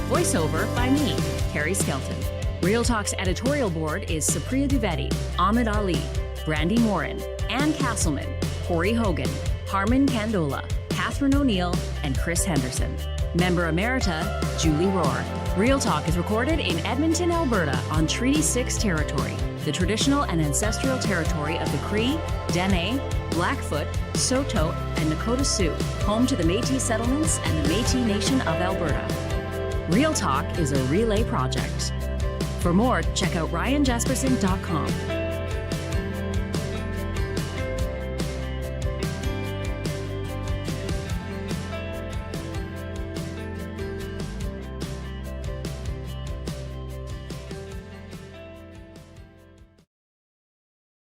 Speaker 2: voiceover by me, Carrie Skelton. Real Talk's editorial board is Supriya Dwivedi, Ahmed Ali, Brandy Morin, Ann Castleman, Corey Hogan, Harman Kandola, Catherine O'Neill, and Chris Henderson. Member Emerita, Julie Rohr. Real Talk is recorded in Edmonton, Alberta on Treaty 6 territory, the traditional and ancestral territory of the Cree, Dene, Blackfoot, Saulteaux, and Nakota Sioux, home to the Métis settlements and the Métis Nation of Alberta. Real Talk is a relay project. For more, check out ryanjaspersen.com.